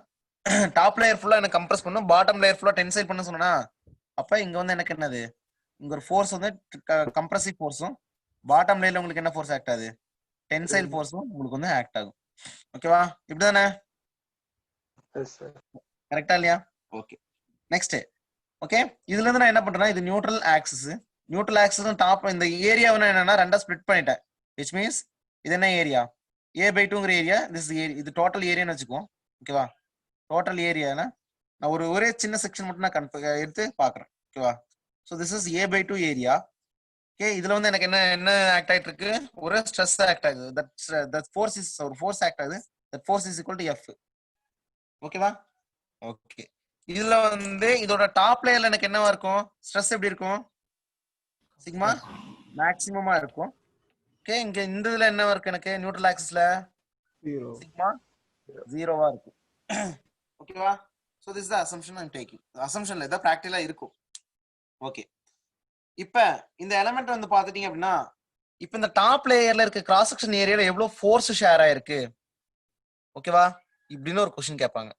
டாப் லேயர் ஃபுல்லா எனக்கு கம்ப்ரஸ் பண்ணும், பாட்டம் லேயர் ஃபுல்லா டென்சைல் பண்ண சொன்னா, அப்ப இங்க வந்து எனக்கு என்னது இங்க ஒரு ஃபோர்ஸ் வந்து கம்ப்ரசிவ் ஃபோர்ஸும், பாட்டம் லேயர்ல உங்களுக்கு என்ன ஃபோர்ஸ் ஆக்ட் ஆகுது? டென்சைல் ஃபோர்ஸும் உங்களுக்கு வந்து ஆக்ட் ஆகும். ஓகேவா? இப்படிதானே? கரெக்டா இல்லையா? Okay, next. ஓகே, இதுல இருந்து நான் என்ன பண்றேன்னா இது neutral axis. Neutral axis top இந்த ஏரியாவை நான் என்னன்னா ரெண்டா ஸ்ப்ளிட் பண்ணிட்டேன். விச் மீன்ஸ் இது என்ன ஏரியா? a/2ங்கிற ஏரியா. இது டோட்டல் ஏரியான்னு வச்சுக்குவோம். ஓகேவா? டோட்டல் ஏரியால நான் ஒரே சின்ன செக்ஷன் மட்டும் நான் எடுத்து பாக்குறேன். ஓகேவா? So this is a/2 area. Okay, இதுல வந்து எனக்கு என்ன ஆக்ட் ஆயிட்டு இருக்கு? ஒரு ஸ்ட்ரெஸ் ஆக்ட் ஆகுது. தட் ஃபோர்ஸ் இஸ் ஒரு ஃபோர்ஸ் ஆக்ட் ஆகுது. That force is equal to F. ஓகேவா? ஓகே, இதுல வந்து இதோட டாப் லேயர்ல எனக்கு என்னவா இருக்கும்? ஸ்ட்ரெஸ் எப்படி இருக்கும்? சிக்மா மேக்ஸிமமா இருக்கும். ஓகே, இங்க இந்த இதுல என்னவா இருக்கு? எனக்கு நியூட்ரல் ஆக்சிஸ்ல சிக்மா 0வா இருக்கும். ஓகேவா? So this the assumption I am taking. அசம்ப்ஷன்ல இத பிராக்டிகலா இருக்கும். ஓகே, இப்ப இந்த எலிமெண்ட் வந்து பாத்துட்டீங்க அப்படின்னா இப்ப இந்த டாப் லேயர்ல இருக்க கிராஸ் செக்ஷன் ஏரியால எவ்வளவு ஃபோர்ஸ் ஷேர் ஆயிருக்கு? ஓகேவா? இப்படின்னு ஒரு क्वेश्चन கேட்பாங்க.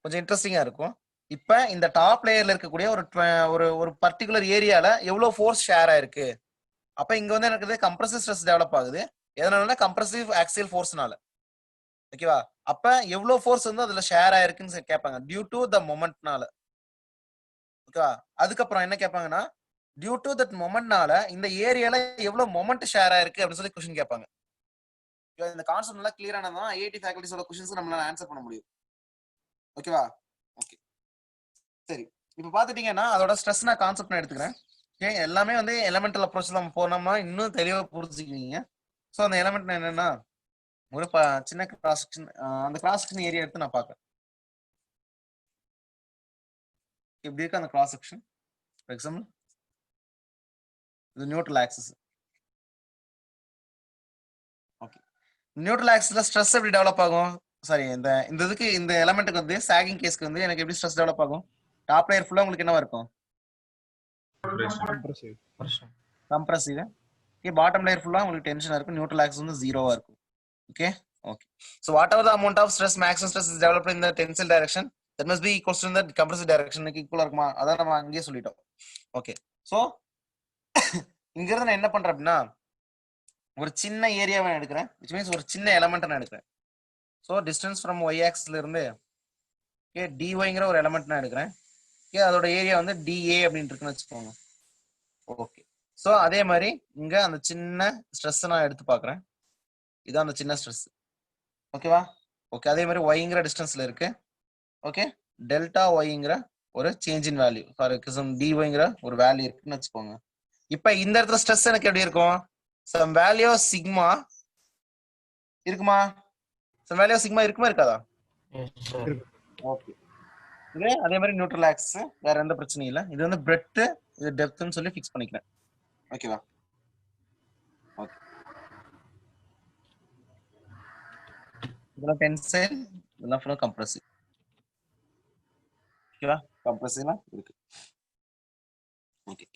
கொஞ்சம் இன்ட்ரெஸ்டிங்கா இருக்கும். இப்ப இந்த டாப் லேயர்ல இருக்கக்கூடிய ஒரு பர்டிகுலர் ஏரியால எவ்வளவு ஃபோர்ஸ் ஷேர் ஆயிருக்கு? அப்ப இங்க வந்து எனக்கு கம்ப்ரசிவ் ஸ்ட்ரெஸ் டெவலப் ஆகுது. எதனாலனா கம்ப்ரசிவ் ஆக்சியல் ஃபோர்ஸ்னால. ஓகேவா? அப்ப எவ்வளவு ஃபோர்ஸ் வந்து அதுல ஷேர் ஆயிருக்குன்னு கேட்பாங்க. டியூ டு த மொமெண்ட்னால. ஓகேவா? அதுக்கப்புறம் என்ன கேட்பாங்கன்னா டியூ டு தட் மொமெண்ட்னால இந்த ஏரியால எவ்வளவு மொமெண்ட் ஷேர் ஆயிருக்கு அப்படின்னு சொல்லி क्वेश्चन கேட்பாங்க. இந்த கான்செப்ட் நல்லா கிளியர் ஆனதான் ஐஐடி ஃபேக்கல்டிஸோட क्वेश्चंस நம்மளால ஆன்சர் பண்ண முடியும். ஓகேவா? ஓகே, சரி. இப்போ பாத்துட்டீங்கன்னா அதோட ஸ்ட்ரெஸ் நான் கான்செப்ட் நான் எடுத்துக்கிறேன். ஓகே, எல்லாமே வந்து எலிமெண்டல் அப்ரோச்ல நம்ம போனோம்னா இன்னும் தெளிவா புரிஞ்சுக்குவீங்க. ஸோ அந்த எலிமெண்ட் என்னன்னா ஒரு சின்ன கிராஸ் செக்ஷன், அந்த கிராஸ் செக்ஷன் ஏரியா எடுத்து நான் பார்க்கறேன். இப்படி இருக்கு அந்த கிராஸ் செக்ஷன். ஃபார் எக்ஸாம்பிள் இது நியூட்ரல் ஆக்சிஸ். ஓகே, நியூட்ரல் ஆக்சிஸ்ல ஸ்ட்ரெஸ் எப்படி டெவலப் ஆகும்? சாரி, இந்த இதுக்கு இந்த எலிமெண்ட்டுக்கு வந்து சாகிங் கேஸ்க்கு வந்து எனக்கு எப்படி ஸ்ட்ரெஸ் டெவலப் ஆகும்? டாப் லேயர் ஃபுல்லா உங்களுக்கு என்னவா இருக்கும்? கம்ப்ரசிவ். ஓகே, பாட்டம் லேயர் ஃபுல்லா உங்களுக்கு டென்ஷனா இருக்கும். நியூட்ரல் ஆக்சிஸ் வந்து 0வா இருக்கும். Okay, okay. So whatever the amount of stress, maximum stress is developed in the tensile direction, that must be equal to the compressive direction. ஈக்குவலா இருக்குமா? அதான் நம்ம அங்கேயே சொல்லிட்டோம். ஓகே, சோ இங்க இருந்து நான் என்ன பண்றேன் அப்படின்னா ஒரு சின்ன ஏரியாவை எடுக்கிறேன். which means ஒரு சின்ன எலிமெண்ட் நான் எடுக்கிறேன். சோ டிஸ்டன்ஸ் ஃப்ரம் y ஆக்சிஸ்ல இருந்து ஓகே dy-ங்கிற ஒரு எலிமெண்ட் நான் எடுக்கிறேன். ஓகே, அதோட ஏரியா வந்து dA அப்படின்னு இருக்குன்னு வச்சுக்கோங்க. ஓகே, சோ அதே மாதிரி இங்க அந்த சின்ன ஸ்ட்ரெஸ் நான் எடுத்து பார்க்கறேன். இதான் அந்த சின்ன ஸ்ட்ரெஸ். ஓகேவா? ஓகே, அதே மாதிரி ஒய்ங்கிற டிஸ்டன்ஸ்ல இருக்கு. ஓகே, டெல்டா ஒய்ங்கிற ஒரு change in value for example டிஒய்ங்கிற ஒரு வேல்யூ இருக்குன்னு வச்சுக்கோங்க. இப்ப இந்த இடத்துல ஸ்ட்ரெஸ் எனக்கு எப்படி இருக்கும்? சம் வேல்யூ சிக்மா இருக்குமா? So வேல்யூ ஆஃப் சிக்மா இருக்குமா இருக்காதா? Yes, sir. ஓகே. இது அதே மாதிரி நியூட்ரல் ஆக்சிஸ், வேற எந்த பிரச்சனையும் இல்ல. இது வந்து பிரெத், இது டெப்த்னு சொல்லி ஃபிக்ஸ் பண்ணிக்கிறேன். ஓகேவா? ஓகே. இதெல்லாம் டென்சைல், இதெல்லாம் ஃபுல்லா கம்ப்ரசிவ். ஓகேவா? கம்ப்ரசிவ்லாம் இருக்கு. Okay.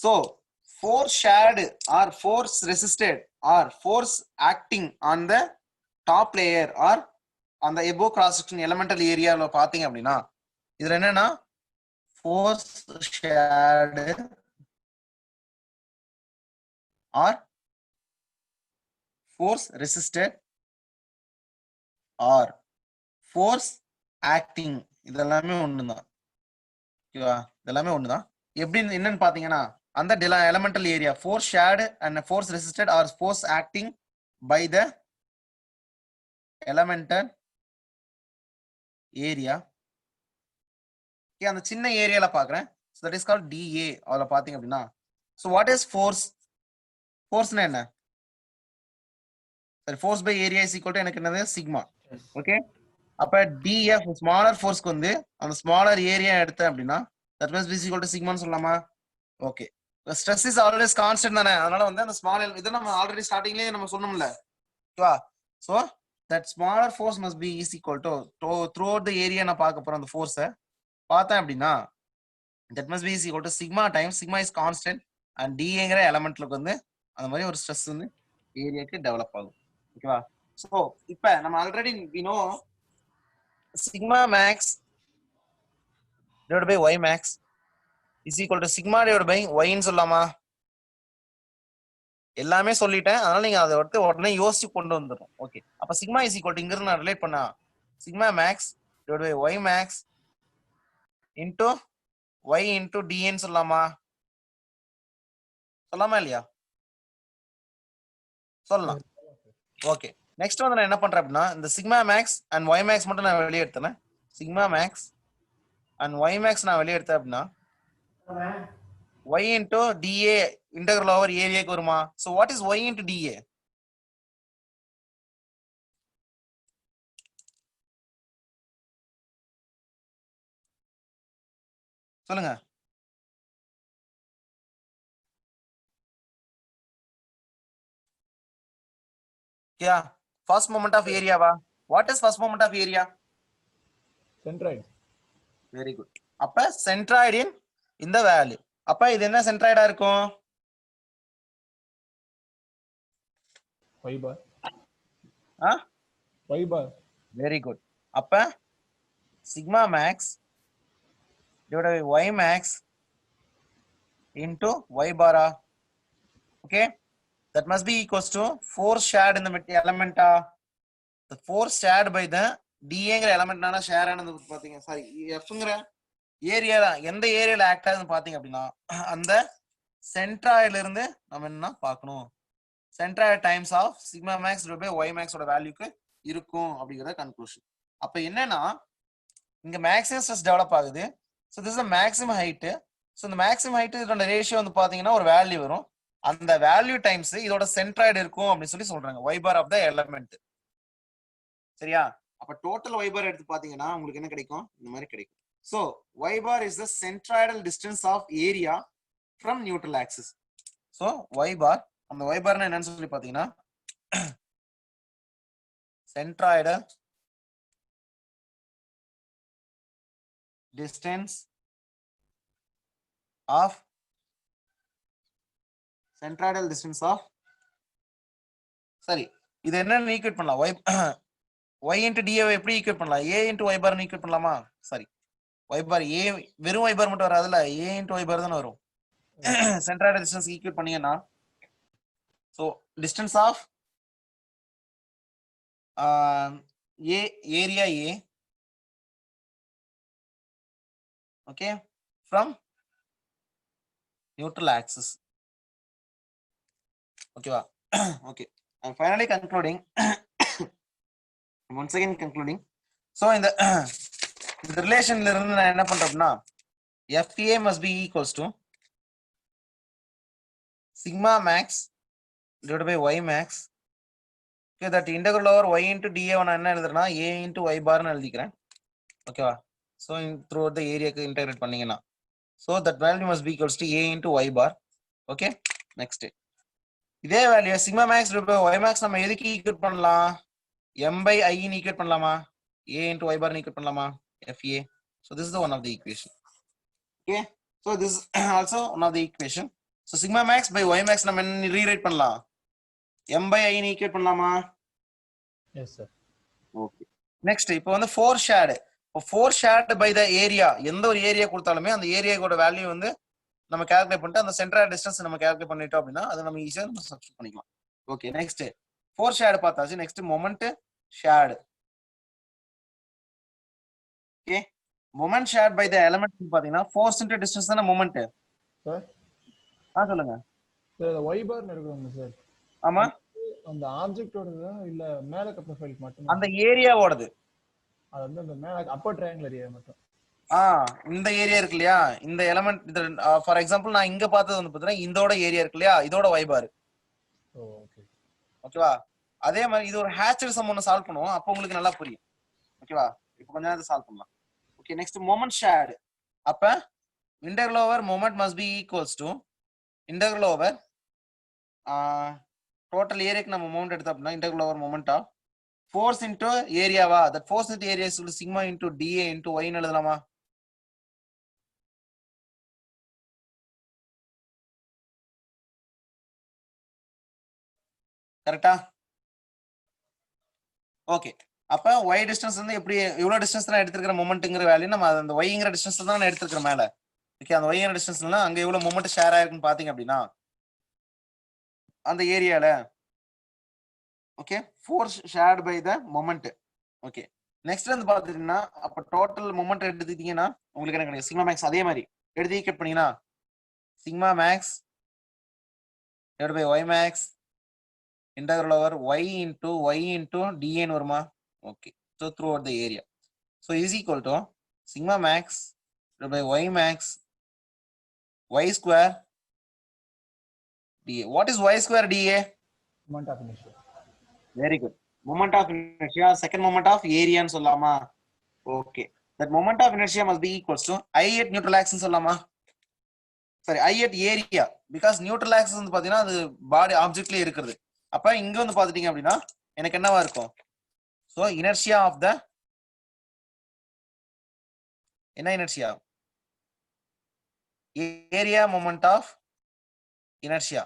So force shared or force resisted or force acting on the top layer or on the above cross section elemental area ல பாத்தீங்க அப்படின்னா இதுல என்னன்னா force shared or force resisted or force acting இதெல்லாமே ஒண்ணுதான். ஓகேவா? இதெல்லாமே ஒண்ணுதான். எப்படி என்னன்னு பாத்தீங்கன்னா அந்த elemental area force shared and force resisted or force acting by the elemental area. Okay, அந்த சின்ன ஏரியால பாக்குறேன். so that is called DA. அதுல பாத்தீங்க அப்படின்னா so what is force? forceனா என்ன? சரி, force by area is equal to எனக்கு என்னது சிக்மா. Yes. ஓகே, அப்ப DF ஸ்மாலர் ஃபோர்ஸ்க்கு வந்து அந்த ஸ்மாலர் ஏரியா எடுத்தேன் அப்படின்னா that must be equal to சிக்மான்னு சொல்லலாமா? Okay, stress is always constant தானே, அதனால வந்து அந்த ஸ்மால் இதை நம்ம ஆல்ரெடி ஸ்டார்டிங்லயே நம்ம சொன்னோம்ல. ஓகேவா? So that smaller force must be is equal to throughout the area நான் பார்க்க போறேன். அந்த ஃபோர்ஸை பார்த்தேன் அப்படின்னா that must be is equal to sigma times sigma is constant and DAங்கிற எலமெண்ட்லுக்கு வந்து அந்த மாதிரி ஒரு ஸ்ட்ரெஸ் வந்து ஏரியாக்கு டெவலப் ஆகும். ஓகேவா? சோ இப்போ நம்ம already we know sigma max divided by y max is equal to sigma divided by y ன்னு சொல்லலாமா? எல்லாமே சொல்லிட்டேன், அதனால நீங்க அதை எடுத்து உடனே யோசிச்சு கொண்டு வந்துடும். ஓகே, அப்ப சிக்மா இஸ் ஈக்குவல் டு இங்கிருந்து நான் ரிலேட் பண்ணா sigma max divide by y max into y into டிஎன்னு சொல்லலாமா? சொல்லாமா இல்லையா? சொல்லலாம். ஓகே, நெக்ஸ்ட் வந்து நான் என்ன பண்றேன் அப்படின்னா இந்த sigma max and y max மட்டும் நான் வெளியே எடுத்தேன். Sigma max and y max நான் வெளியே எடுத்தேன் அப்படின்னா y into dA integral over area க்கு வருமா? so what is y into dA? சொல்லுங்க. क्या first moment of area வா? what is first moment of area? Centroid. very good. அப்ப centroid in இந்த வேல்யூ. அப்ப இது என்ன சென்ட்ராய்டா இருக்கும்? Y bar. ஆ? Y bar. very good. அப்ப sigma max divided by y max into y bar. okay, that must be equals to force shared in the element. the force shared by the DAங்கிற element நான shear ஆனது பாத்தீங்க. Sorry, Fங்கிற ஏரியால எந்த ஏரியால act ஆகுதுன்னு பாத்தீங்க அப்படின்னா அந்த சென்ட்ராய்ட்ல இருந்து நம்ம என்ன பார்க்கணும், centroid times of sigma max divide by y மேக்ஸோட வேல்யூக்கு இருக்கும் அப்படிங்கறத கன்க்ளூஷன். அப்ப என்னன்னா இங்க மேக்ஸிமம் ஸ்ட்ரெஸ் டெவலப் ஆகுது. So this is maximum height. So இந்த மேக்ஸிமம் ஹைட் இதோட ரேஷியோ வந்து பாத்தீங்கன்னா ஒரு வேல்யூ வரும். அந்த வேல்யூ டைம்ஸ் இதோட சென்ட்ராய்டு இருக்கும் அப்படின்னு சொல்லி சொல்றாங்க, y bar of the element. சரியா? அப்ப டோட்டல் y bar எடுத்து பாத்தீங்கன்னா உங்களுக்கு என்ன கிடைக்கும்? இந்த மாதிரி கிடைக்கும். so y bar is the centroidal distance of area from neutral axis. so y bar, அந்த y bar என்னன்னு சொல்லி பாத்தீங்கன்னா centroidal distance of சரி, இது என்னன்னு ஈக்குவேட் பண்ணலாம்? y into dA எப்படி ஈக்குவேட் பண்ணலாம்? a into y bar equate பண்ணலாமா? சரி, y bar a வெறும் y bar மட்டும் வராதுல, a into y bar தான வரும். சென்ட்ராய்டல் டிஸ்டன்ஸ் ஈக்குவேட் பண்ணீங்கன்னா so distance of a area a, okay, from neutral axis. ஓகேவா? Okay, I'm finally concluding. once again concluding. so இந்த ரிலேஷன்ல இருந்து நான் என்ன பண்றேன்னா FA must be equals to sigma max divided by y max okay that integral over y into dA நான் என்ன எழுதுறேன்னா a into y bar னு எழுதிக்கிறேன் ஓகேவா so throughout the area க்கு இன்டகிரேட் பண்ணீங்கன்னா so that value must be equals to a into y bar okay next இதே value sigma maths y max நம்ம எதுக்கு ஈக்குவேட் பண்ணலாம் m by I ன்னு ஈக்குவேட் பண்ணலாமா a into y bar ன்னு equate பண்ணலாமா fa so this is the one of the equation okay so this is also one of the equation so sigma max by y max நம்ம rewrite பண்ணலாம் m by I ன்னு equate பண்ணலாமா yes sir. Okay next இப்போ வந்து foreshadowed இப்போ foreshadowed by the area எந்த ஒரு area கொடுத்தாலுமே அந்த ஏரியாவோட வேல்யூ வந்து நம்ம கால்குலேட் பண்ணிட்டு அந்த சென்டர் டிஸ்டன்ஸ் நம்ம கால்குலேட் பண்ணிட்டோம் அப்படின்னா அதை நம்ம ஈஸியா நம்ம சப்ஸ்டிட் பண்ணிக்கலாம் ஓகே நெக்ஸ்ட் foreshadowed பார்த்தாச்சு next moment shared okay moment shared by the element பாத்தீங்கன்னா ஃபோர்ஸ் இன்டு டிஸ்டன்ஸ் தான மொமெண்ட் சார் சொல்லுங்க சார் y bar இருக்குங்க சார். ஆமா அந்த ஆப்ஜெக்ட்டோடதா இல்ல மேல இருக்க ப்ரொஃபைல் மட்டும் அந்த ஏரியாவோடது அது வந்து அந்த மேல அப்பர் ட்ரையாங்கிள் ஏரியா மட்டும். இந்த ஏரியா இருக்கு இல்லையா இந்த எலிமெண்ட் இது ஃபார் எக்ஸாம்பிள் நான் இங்க பார்த்தது வந்து பாத்தீங்கன்னா இதோட ஏரியா இருக்கு இல்லையா இதோட y bar ஓகே ஓகேவா அதே மாதிரி இது ஒரு ஹேச்சர் சம் ஒன்னு சால்வ் பண்ணுவோம் அப்போ உங்களுக்கு நல்லா புரியும் ஓகேவா இப்போ கொஞ்ச நேரம் சால்வ் பண்ணலாம் ஓகே நெக்ஸ்ட் மொமெண்ட் ஷேர்டு அப்ப integral over moment must be equals to integral over total ஏரியாக்கு நம்ம மொமெண்ட் எடுத்தோம் அப்படின்னா integral over moment of force into ஏரியாவா that force into area is equal to sigma into dA into y ன்னு எழுதலாமா கரெக்டா okay அப்ப y டிஸ்டன்ஸ் வந்து எப்படி எவ்வளவு டிஸ்டன்ஸ் தான் எடுத்துக்கிற மொமெண்ட்ங்கற வேல்யூ நம்ம அந்த yங்கற டிஸ்டன்ஸ் தான் எடுத்துக்கிற மேல ஓகே அந்த yங்கற டிஸ்டன்ஸ்ல அங்க எவ்வளவு மொமெண்ட் ஷேர் ஆயிருக்குன்னு பாத்தீங்க அப்படின்னா அந்த ஏரியால okay force shared by the moment okay next வந்து பாத்தீங்கன்னா அப்ப டோட்டல் மொமெண்ட் எடுத்துக்கிட்டீங்கன்னா உங்களுக்கு என்ன கிடைக்கும் சிக்மா மேக்ஸ் அதே மாதிரி எடுத்து ஈக்குவேட் பண்ணீங்கன்னா sigma max divide by y max integral over y into dA ன்னு வருமா okay so throughout the area so is equal to sigma max divided by y max y square dA what is y square dA moment of inertia. very good moment of inertia second moment of area ன்னு சொல்லலாமா okay that moment of inertia must be equals to I at neutral axis ன்னு சொல்லலாமா sorry I at area because neutral axis வந்து பாத்தீங்கன்னா அது பாடி ஆப்ஜெக்ட்லயே இருக்குது அப்ப இங்க வந்து பாத்துட்டீங்க அப்படின்னா எனக்கு என்னவா இருக்கும் சோ இனர்ஷியா ஆஃப் த என்ன inertia area moment of inertia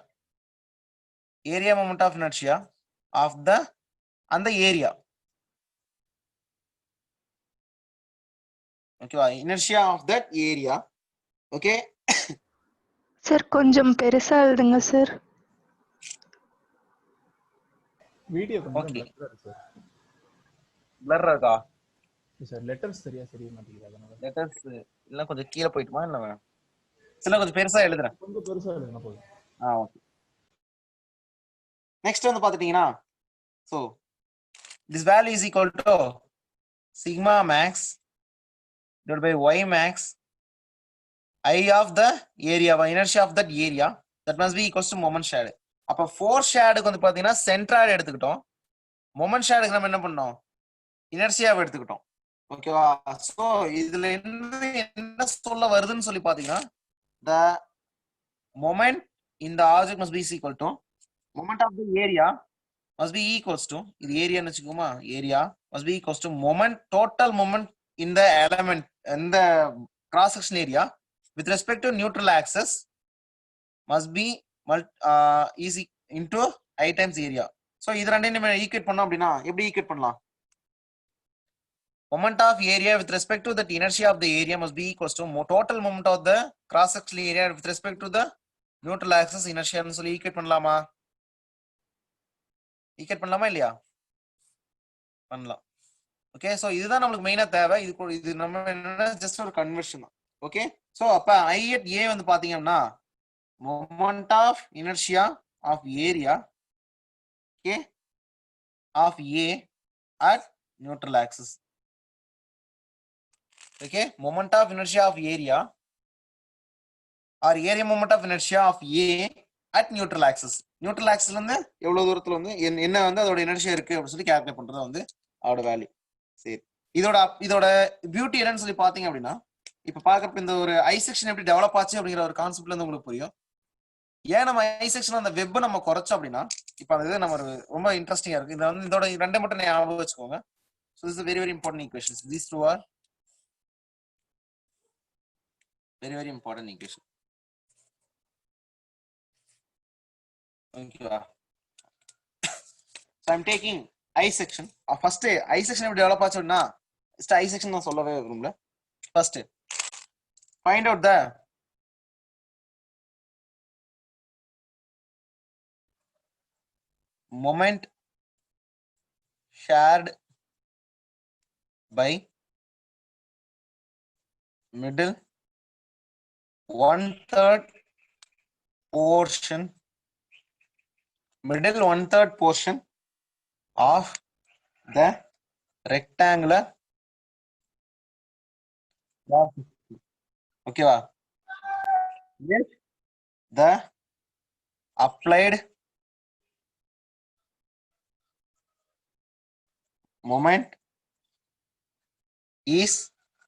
of the அந்த ஏரியா ஓகேவா inertia of that area okay sir கொஞ்சம் பெருசா எழுதுங்க சார். வீடியோ கொஞ்சம் Okay. பிளரா இருக்கு சார். பிளர் இருக்கா சார் லெட்டர்ஸ் சரியா தெரிய மாட்டேங்குது அதனால. லெட்டர்ஸ் இல்ல கொஞ்சம் கீழ போய்ட்டுமா இல்ல சில கொஞ்சம் பெருசா எழுதுறேன் கொஞ்சம் பெருசா எழுதுங்க போதும். ஓகே நெக்ஸ்ட் வந்து பாத்துட்டீங்கன்னா so this value is equal to sigma maths divided by y max I of the area inertia of that area that must be equals to moment shared அப்ப force shared வந்து பாத்தீங்கன்னா centroid எடுத்துக்கிட்டோம் moment ஷேடுக்கு நம்ம என்ன பண்ணோம் இனர்ஷியாவை எடுத்துக்கிட்டோம் ஓகேவா so இதுல என்ன சொல்ல வருதுன்னு சொல்லி பாத்தீங்கன்னா the moment in the object must be equal to moment of the area must be equals to இது ஏரியான்னு வச்சுக்கோமா area must be equals to moment total moment in the element in the cross section area with respect to neutral axis must be easy into I times area so இது ரெண்டையும் நம்ம equate பண்ணோம் அப்படினா எப்படி equate பண்ணலாம் moment of area with respect to the inertia of the area must be equals to total moment of the cross section area with respect to the neutral axis inertia ன்னு சொல்லி equate பண்ணலாமா equate பண்ணலாமா இல்லையா பண்ணலாம் okay so இதுதான் நமக்கு மெயினா தேவை இது நம்ம என்னன்னா ஜஸ்ட் ஒரு கன்வர்ஷன் தான் ஓகே சோ அப்ப I at A வந்து பாத்தீங்கன்னா moment of inertia of area okay of A at neutral axis okay moment of inertia of area or area moment of inertia of A at neutral axis. Neutral ஆக்சிஸ்ல இருந்து எவ்வளவு தூரத்துல வந்து என்ன வந்து அதோட இனர்ஷியா இருக்கு அப்படின்னு சொல்லி கால்குலேட் பண்றது வந்து அதோட வேல்யூ. சரி, இதோட பியூட்டி என்னன்னு சொல்லி பாத்தீங்க அப்படின்னா, இப்ப பாக்குறப்ப இந்த ஒரு ஐ செக்ஷன் எப்படி டெவலப் ஆச்சு அப்படிங்கிற ஒரு கான்செப்ட்ல இருந்து உங்களுக்கு புரியும். ஏன் நம்ம ஐ செக்ஷன் அந்த வெப் நம்ம குறைச்சோம் அப்படின்னா, இப்ப அந்த இது நம்ம ரொம்ப இன்ட்ரெஸ்டிங்கா இருக்கு. இதை வந்து இதோட ரெண்டை மட்டும் ஞாபகம் வச்சுக்கோங்க. So this is a very very important equations. These two are very very important equation. Okay. So I'm taking I section. First I section எப்படி டெவலப் ஆச்சுன்னா, first I section நான் சொல்லவே விரும்பல. First find out the moment shared by middle 1/3 portion, middle 1/3 portion of the rectangular. Okay va? Yes, the applied moment is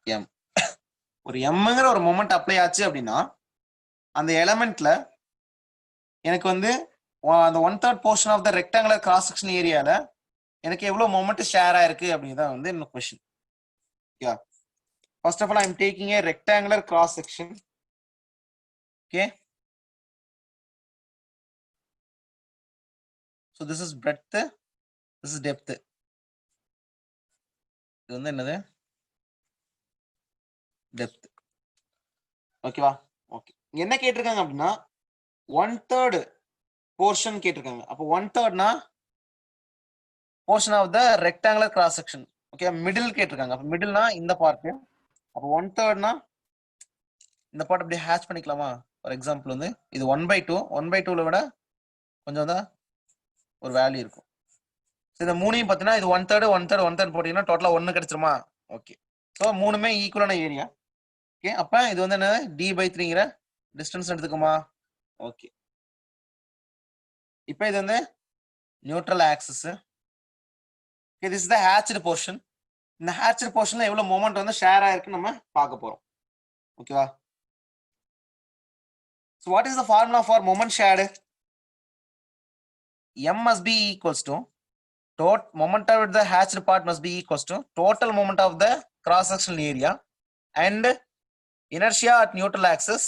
m. ஒரு mங்கிற ஒரு moment apply ஆச்சு அப்படின்னா, அந்த எலமெண்ட்ல எனக்கு வந்து அந்த 1/3 portion of the rectangular cross section ஏரியால எனக்கு எவ்வளவு மொமெண்ட் ஷேர் ஆயிருக்கு அப்படிதான் வந்து இன்னும் question. Yeah, first of all I am taking a rectangular cross section. Okay, so this is breadth, this is depth. இது வந்து என்னது, டெப்த். ஓகேவா? ஓகே, என்ன கேட்டிருக்காங்க அப்படின்னா 1/3 போர்ஷன் கேட்டிருக்காங்க. அப்போ 1/3னா portion of the rectangular cross section. Okay, middle கேட்டிருக்காங்க. அப்போ மிடில்னா இந்த பார்ட். அப்போ 1/3னா இந்த பார்ட் அப்படியே ஹேட்ச் பண்ணிக்கலாமா? ஃபார் எக்ஸாம்பிள் வந்து இது 1/2, 1/2ல விட கொஞ்சம் தான் ஒரு வேல்யூ இருக்கும். இந்த மூணையும் பார்த்தீங்கன்னா இது 1/3 1/3 1/3 போட்டீங்கன்னா டோட்டலா 1 கிடைச்சிருமா? ஓகே, ஸோ மூணுமே ஈக்குவலான ஏரியா. ஓகே, அப்ப இது வந்து என்ன, d/3ங்கிற டிஸ்டன்ஸ் எடுத்துக்குமா? ஓகே, இப்போ இது வந்து neutral axis. Okay, this is the hatched portion. இந்த ஹேட்ச்டு போர்ஷன்ல எவ்வளவு மொமெண்ட் வந்து ஷேர் ஆயிருக்கு நம்ம பார்க்க போறோம். ஓகேவா? So what is the formula for moment shared? M must be equals to moment of the hatched part must be equals to total moment of the cross sectional area and inertia at neutral axis.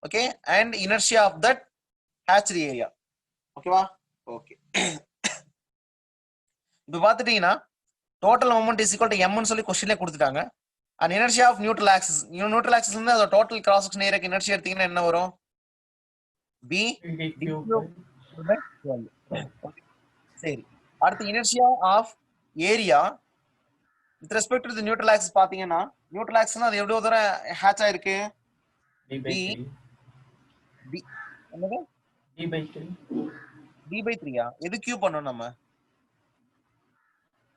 Okay, and inertia of that hatched area. Okay va? Okay. இப்போ பார்த்துட்டீங்கன்னா total moment is equal to m ன்னு சொல்லி क्वेश्चनல கொடுத்துட்டாங்க. and inertia of neutral axis, neutral axis ல அந்த total cross section area க்கு inertia எடுத்தீங்கன்னா என்ன வரும்? b சரி, அடுத்து inertia of area with respect to the neutral axis பாத்தீங்கன்னா, neutral axis அது எவ்வளவு தூரம் ஹேட்ச் ஆயிருக்கு? என்னது d/3 எது கியூப் பண்ணணும் நம்ம?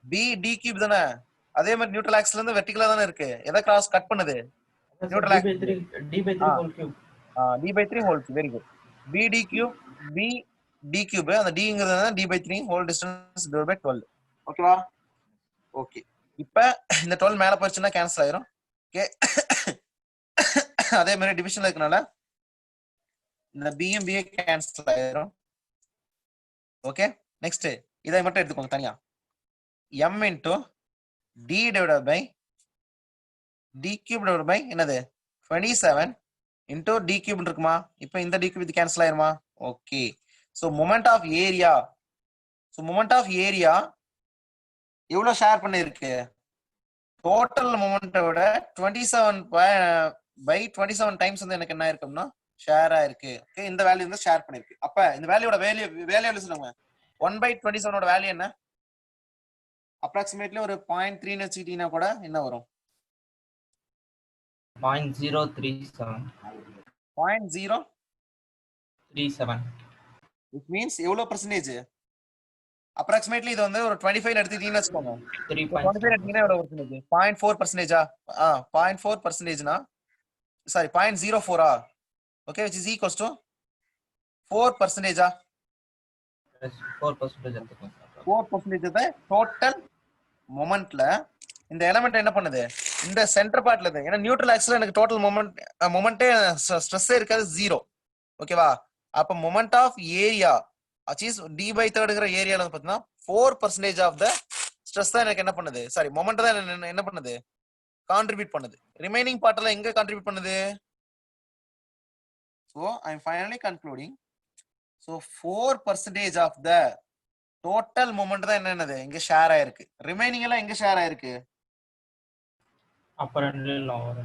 b d கியூப் தானே. அதே மாதிரி நியூட்ரல் ஆக்சிஸ்ல இருந்து வெர்டிகலா தானே இருக்கு. எதை கிராஸ் கட் பண்ணுது? Neutral axis. d/3 whole cube. d/3 whole cube. Very good. b d cube, b d cube, அந்த dங்கிறது d/3 whole distance divide by 12. ஓகேவா? ஓகே, இப்போ இந்த 12 மேல போச்சுன்னா கேன்சல் ஆயிரும். ஓகே, அதே மாதிரி டிவிஷன்ல இருக்கனால இந்த பியும் பிஏ கேன்சல் ஆயிரும். ஓகே, நெக்ஸ்ட் இதை மட்டும் எடுத்துக்கோங்க தனியா. m into d divided by d cube divided by என்னது 27 into d cube இருக்குமா? இப்போ இந்த d cube இது கேன்சல் ஆயிருமா? Okay, so moment of area, so moment of area எவ்வளவு ஷேர் பண்ணிருக்கு? டோட்டல் மொமெண்ட்டை விட 27/27 டைம்ஸ் வந்து எனக்கு என்ன இருக்கும்னா ஷேர் ஆயிருக்கு. ஓகே, இந்த வேல்யூ வந்து ஷேர் பண்ணிருக்கு. அப்ப இந்த வேல்யூட வேல்யூ சொல்லுங்க. 1/27 ஓட வேல்யூ என்ன? அப்ராக்சிமேட்லி ஒரு 0.3 வச்சுக்கிட்டீங்கன்னா கூட என்ன வரும்? 0.037. 0.037. which means எவ்வளவு percentage? அப்ராக்சிமேட்லி இது வந்து ஒரு 25 எடுத்துக்கிட்டீங்கன்னு வச்சுக்கோங்க. 25 எடுத்தீங்கன்னா எவ்வளவு percentage? 0.4%. 0.4%னா sorry 0.04. Okay, which is equals to 4%. 4% எடுத்துக்கலாம் சார். 4% டோட்டல் மொமெண்ட்ல இந்த எலிமெண்ட் என்ன பண்ணுது, இந்த சென்டர் பார்ட்ல இருக்கு. ஏன்னா நியூட்ரல் ஆக்சிஸ்ல எனக்கு டோட்டல் மொமெண்டே ஸ்ட்ரெஸ்ஸே இருக்காது, 0. ஓகேவா? அப்ப மொமெண்ட் ஆஃப் ஏரியா அச்சீஸ் d/3ங்கிற ஏரியால வந்து பாத்தீங்கன்னா 4% ஆஃப் த ஸ்ட்ரெஸ் தான் எனக்கு என்ன பண்ணுது, சாரி மொமெண்ட் தான் என்ன பண்ணுது, கான்ட்ரிபியூட் பண்ணுது. ரிமைனிங் பார்ட்ல எங்க கான்ட்ரிபியூட் பண்ணுது? So I am finally concluding. So 4% of the total moment தான் என்னது இங்க ஷேர் ஆயிருக்கு. ரிமைனிங் எல்லாம் எங்க ஷேர் ஆயிருக்கு? Upper and lower.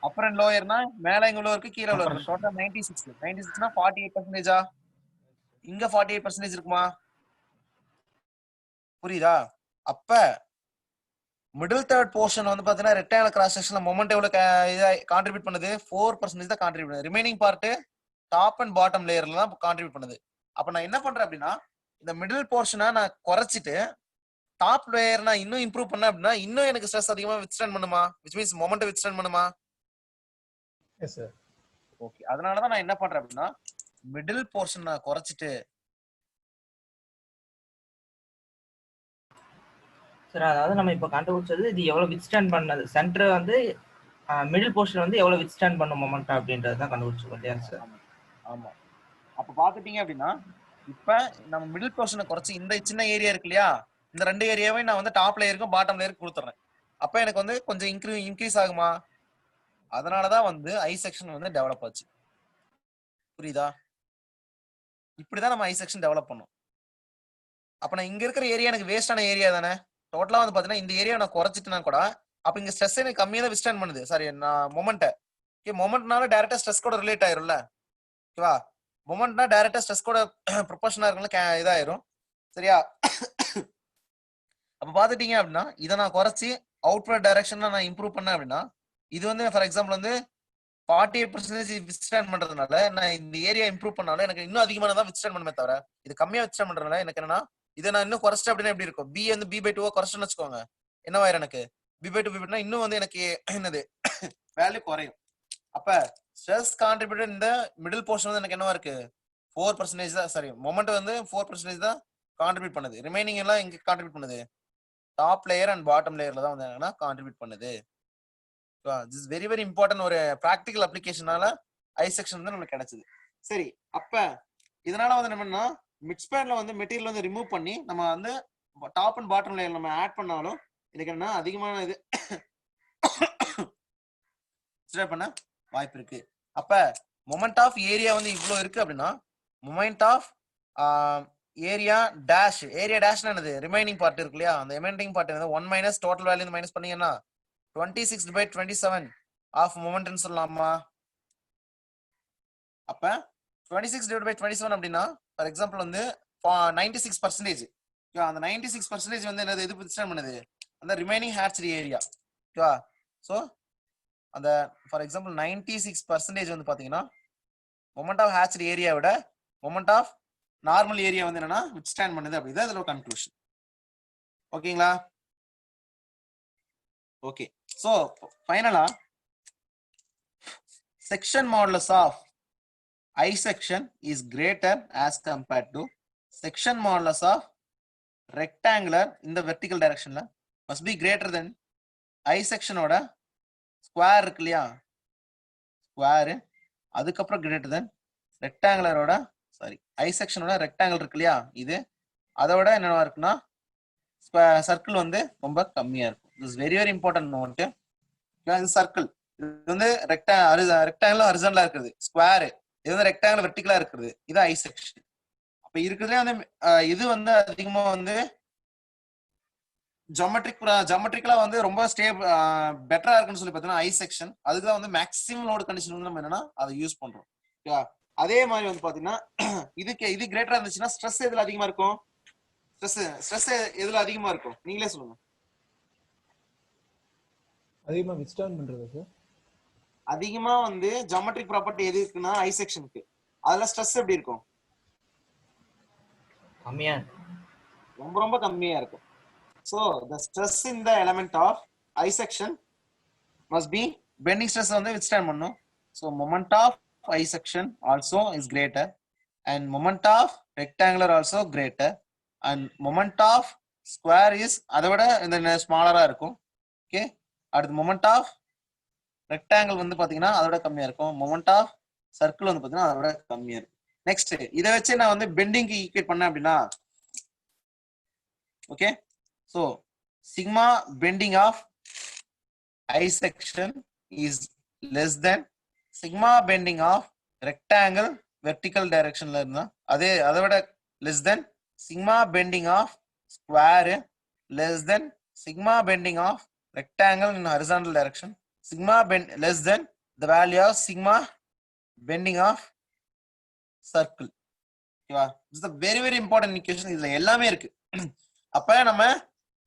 Upper and லோயர்னா மேல எங்க உள்ள இருக்கு, கீழ உள்ள இருக்கு. டோட்டல் 96. 96னா 48%. இங்க 48% இருக்குமா? புரியுதா? அப்ப மிடில் தேர்ட் போர்ஷன் வந்து பாத்தீங்கன்னா ரெக்டாங்குலர் கிராஸ் செக்ஷன்ல மொமெண்ட் எவ்வளவு கான்ட்ரிபியூட் பண்ணுது? 4% தான் கான்ட்ரிபியூட் பண்ணுது. Remaining part top and bottom லேயர்ல தான் கான்ட்ரிபியூட் பண்ணுது. அப்ப நான் என்ன பண்றேன் அப்படின்னா, இந்த மிடில் போர்ஷனை நான் குறைச்சிட்டு டாப் லேயர் நான் இன்னும் இம்ப்ரூவ் பண்ண அப்படின்னா இன்னும் எனக்கு ஸ்ட்ரெஸ் அதிகமா வித்ஸ்டாண்ட் பண்ணுமா? which means மொமெண்ட் வித்ஸ்டாண்ட் பண்ணுமா? Yes sir. ஓகே, அதனால தான் நான் என்ன பண்றேன் அப்படின்னா மிடில் போர்ஷன் நான் குறைச்சிட்டு சார் அதாவது நம்ம இப்போ கண்டுபிடிச்சது இது எவ்வளவு வித்ஸ்டாண்ட் பண்ணது, சென்டர் வந்து மிடில் போர்ஷன் வந்து எவ்வளவு வித்ஸ்டாண்ட் பண்ணும் மொமெண்ட் அப்படின்றது தான் கண்டுபிடிச்சிருக்கோம் இல்லையா சார்? ஆமா. அப்ப பாத்துட்டீங்க அப்படின்னா இப்ப நம்ம மிடில் போர்ஷனை குறைச்சி இந்த சின்ன ஏரியா இருக்கு இல்லையா, இந்த 2 ஏரியாவே நான் வந்து டாப் லேயருக்கும் பாட்டம் லேயருக்கு கொடுத்துறேன். அப்ப எனக்கு வந்து கொஞ்சம் இன்க்ரீஸ் ஆகுமா? அதனாலதான் வந்து ஐ செக்ஷன் வந்து டெவலப் ஆச்சு. புரியுதா? இப்படிதான் நம்ம ஐ செக்ஷன் டெவலப் பண்ணோம். அப்ப நான் இங்க இருக்கிற ஏரியா எனக்கு வேஸ்டான ஏரியா தானே. டோட்டலா வந்து பாத்தீங்கன்னா இந்த ஏரியா நான் குறைச்சிட்டேன்னா கூட அப்ப இங்க ஸ்ட்ரெஸ் எனக்கு கம்மியா தான் விஸ்டாண்ட் பண்ணுது. சாரி, நான் மொமெண்ட் மொமெண்ட்னால டைரக்டா ஸ்ட்ரெஸ் கூட ரிலேட் ஆயிரும்ல. ஓகேவா? மொமெண்ட்னா டைரக்டா ஸ்ட்ரெஸ் கூட ப்ரொபோர்ஷனா இருக்கனால இதாயிரும். சரியா? அப்ப பாத்துட்டீங்க அப்படின்னா இதை நான் குறைச்சி அவுட்வர்ட் டைரக்ஷன்ல நான் இம்ப்ரூவ் பண்ணேன் அப்படின்னா இது வந்து ஃபார் எக்ஸாம்பிள் வந்து 48% வித்ஸ்டாண்ட் பண்றதுனால நான் இந்த ஏரியா இம்ப்ரூவ் பண்ணாலும் எனக்கு இன்னும் அதிகமானதான் வித்ஸ்டாண்ட் பண்ணுமே தவிர இது கம்மியா வித்ஸ்டாண்ட் பண்றதுனால எனக்கு என்னன்னா இதை நான் இன்னும் குறைச்சிட்டு அப்படின்னா எப்படி இருக்கும்? பி வந்து b/2 குறைச்சுன்னு வச்சுக்கோங்க, என்னவாயிரும் எனக்கு b/2 இன்னும் வந்து எனக்கு என்னது வேல்யூ குறையும். அப்ப ஸ்ட்ரெஸ் கான்ட்ரிபியூட்டட் இந்த மிடில் போர்ஷன் வந்து எனக்கு என்னவா இருக்கு? 4% தான். சாரி, மொமெண்ட் வந்து 4% தான் கான்ட்ரிபியூட் பண்ணுது. ரிமைனிங் எல்லாம் எங்க கான்ட்ரிபியூட் பண்ணுது? டாப் லேயர் அண்ட் பாட்டம் லேயர்ல தான் வந்து என்னன்னா கான்ட்ரிபியூட் பண்ணுது. This is very very important. ஒரு பிராக்டிகல் அப்ளிகேஷனால ஐ செக்ஷன் வந்து நமக்கு கிடைச்சது. சரி, அப்ப இதனால வந்து என்னன்னா மிட் ஸ்பேன்ல வந்து மெட்டீரியல் வந்து ரிமூவ் பண்ணி நம்ம வந்து டாப் அண்ட் பாட்டம் லேயர் நம்ம ஆட் பண்ணாலும் இதுக்கு என்ன அதிகமான இது பண்ண வாய்ப்பு இருக்கு. அப்ப மொமெண்ட் ஆஃப் ஏரியா வந்து இவ்வளவு இருக்கு அப்படின்னா மொமெண்ட் ஆஃப் ஏரியா டேஷ் என்னது? ரிமைனிங் பார்ட் இருக்கு இல்லையா, அந்த ரிமைனிங் பார்ட் வந்து 1 மைனஸ் டோட்டல் வேல்யூ மைனஸ் பண்ணீங்கன்னா 26/27 ஆஃப் மொமெண்ட்னு சொல்லலாமா? அப்ப 26/27 அப்படின்னா ஃபார் எக்ஸாம்பிள் வந்து 96%. அந்த 96% வந்து என்னது எது வித்ஸ்டாண்ட் பண்ணுது? அந்த ரிமைனிங் ஹேட்ச்ரி ஏரியா. ஓகேவா? சோ அந்த ஃபார் எக்ஸாம்பிள் 96% வந்து பாத்தீங்கன்னா மொமெண்ட் ஆஃப் ஹேட்ச்ரி ஏரியா விட மொமெண்ட் ஆஃப் நார்மல் ஏரியா வந்து என்னன்னா வித்ஸ்டாண்ட் பண்ணுது. அப்படிதான் இதோட கன்க்ளூஷன். ஓகேங்களா? ஓகே, சோ ஃபைனலா section modulus of I section is greater as compared to section modulus of rectangular in the vertical direction must be greater than I section oda square இருக்கு இல்லையா, square அதுக்கப்புறம் greater than rectangular ஓட sorry I section ஓட rectangle இருக்கு இல்லையா, இது அதோட என்னவா இருக்குன்னா சர்க்கிள் வந்து ரொம்ப கம்மியா இருக்கும். this is very very important note. இது சர்க்கிள், இது வந்து ரெக்டாங்குலர் ஹரிசாண்டலா இருக்குது, ஸ்கொயர் இது வந்து ரெக்டாங்குலர் வெர்டிகலா இருக்குது, இது ஐ செக்ஷன். அப்ப இருக்கிறதுல வந்து இது வந்து அதிகமா வந்து ஜியோமெட்ரிக்கலா வந்து ரொம்ப பெட்டரா இருக்குன்னு சொல்லி பார்த்தீங்கன்னா ஐ செக்ஷன். அதுக்குதான் வந்து மேக்ஸிமம் லோடு கண்டிஷன் வந்து நம்ம என்னன்னா அதை யூஸ் பண்றோம். அதே மாதிரி வந்து பாத்தீங்கன்னா இது கிரேட்டரா இருந்துச்சுன்னா ஸ்ட்ரெஸ் எதுல அதிகமா இருக்கும்? ஸ்ட்ரெஸ் எதுல அதிகமா இருக்கும் நீங்களே சொல்லுங்க. அதிகமா வித்ஸ்டாண்ட் பண்றது சார். அதிகமா வந்து ஜியோமெட்ரிக் ப்ராப்பர்ட்டி எது இருக்குன்னா ஐ செக்ஷனுக்கு. அதுல ஸ்ட்ரெஸ் எப்படி இருக்கும்? கம்மியா, ரொம்ப ரொம்ப கம்மியா இருக்கும். So the stress in the element of I section must be bending stress வந்து withstand பண்ணும். So moment of I section also is greater. and moment of rectangular also greater and moment of square is அதை விட இந்த ஸ்மாலரா இருக்கும். Okay, அடுத்து moment of rectangle வந்து பாத்தீங்கன்னா அதை விட கம்மியா இருக்கும். moment of circle வந்து பாத்தீங்கன்னா அதை விட கம்மியா இருக்கும். நெக்ஸ்ட் இதை வச்சு நான் வந்து பெண்டிங்க்கு ஈக்குவேட் பண்ணேன் அப்படின்னா, okay, so sigma bending of I section is less than sigma bending of rectangle vertical directionல இருந்தா அதை விட less than sigma bending of square less than sigma bending of rectangle in horizontal direction, sigma bend less than the value of sigma bending of circle. ஓகேவா? this is a very very important equation. இதுல எல்லாமே இருக்கு. அப்ப நம்ம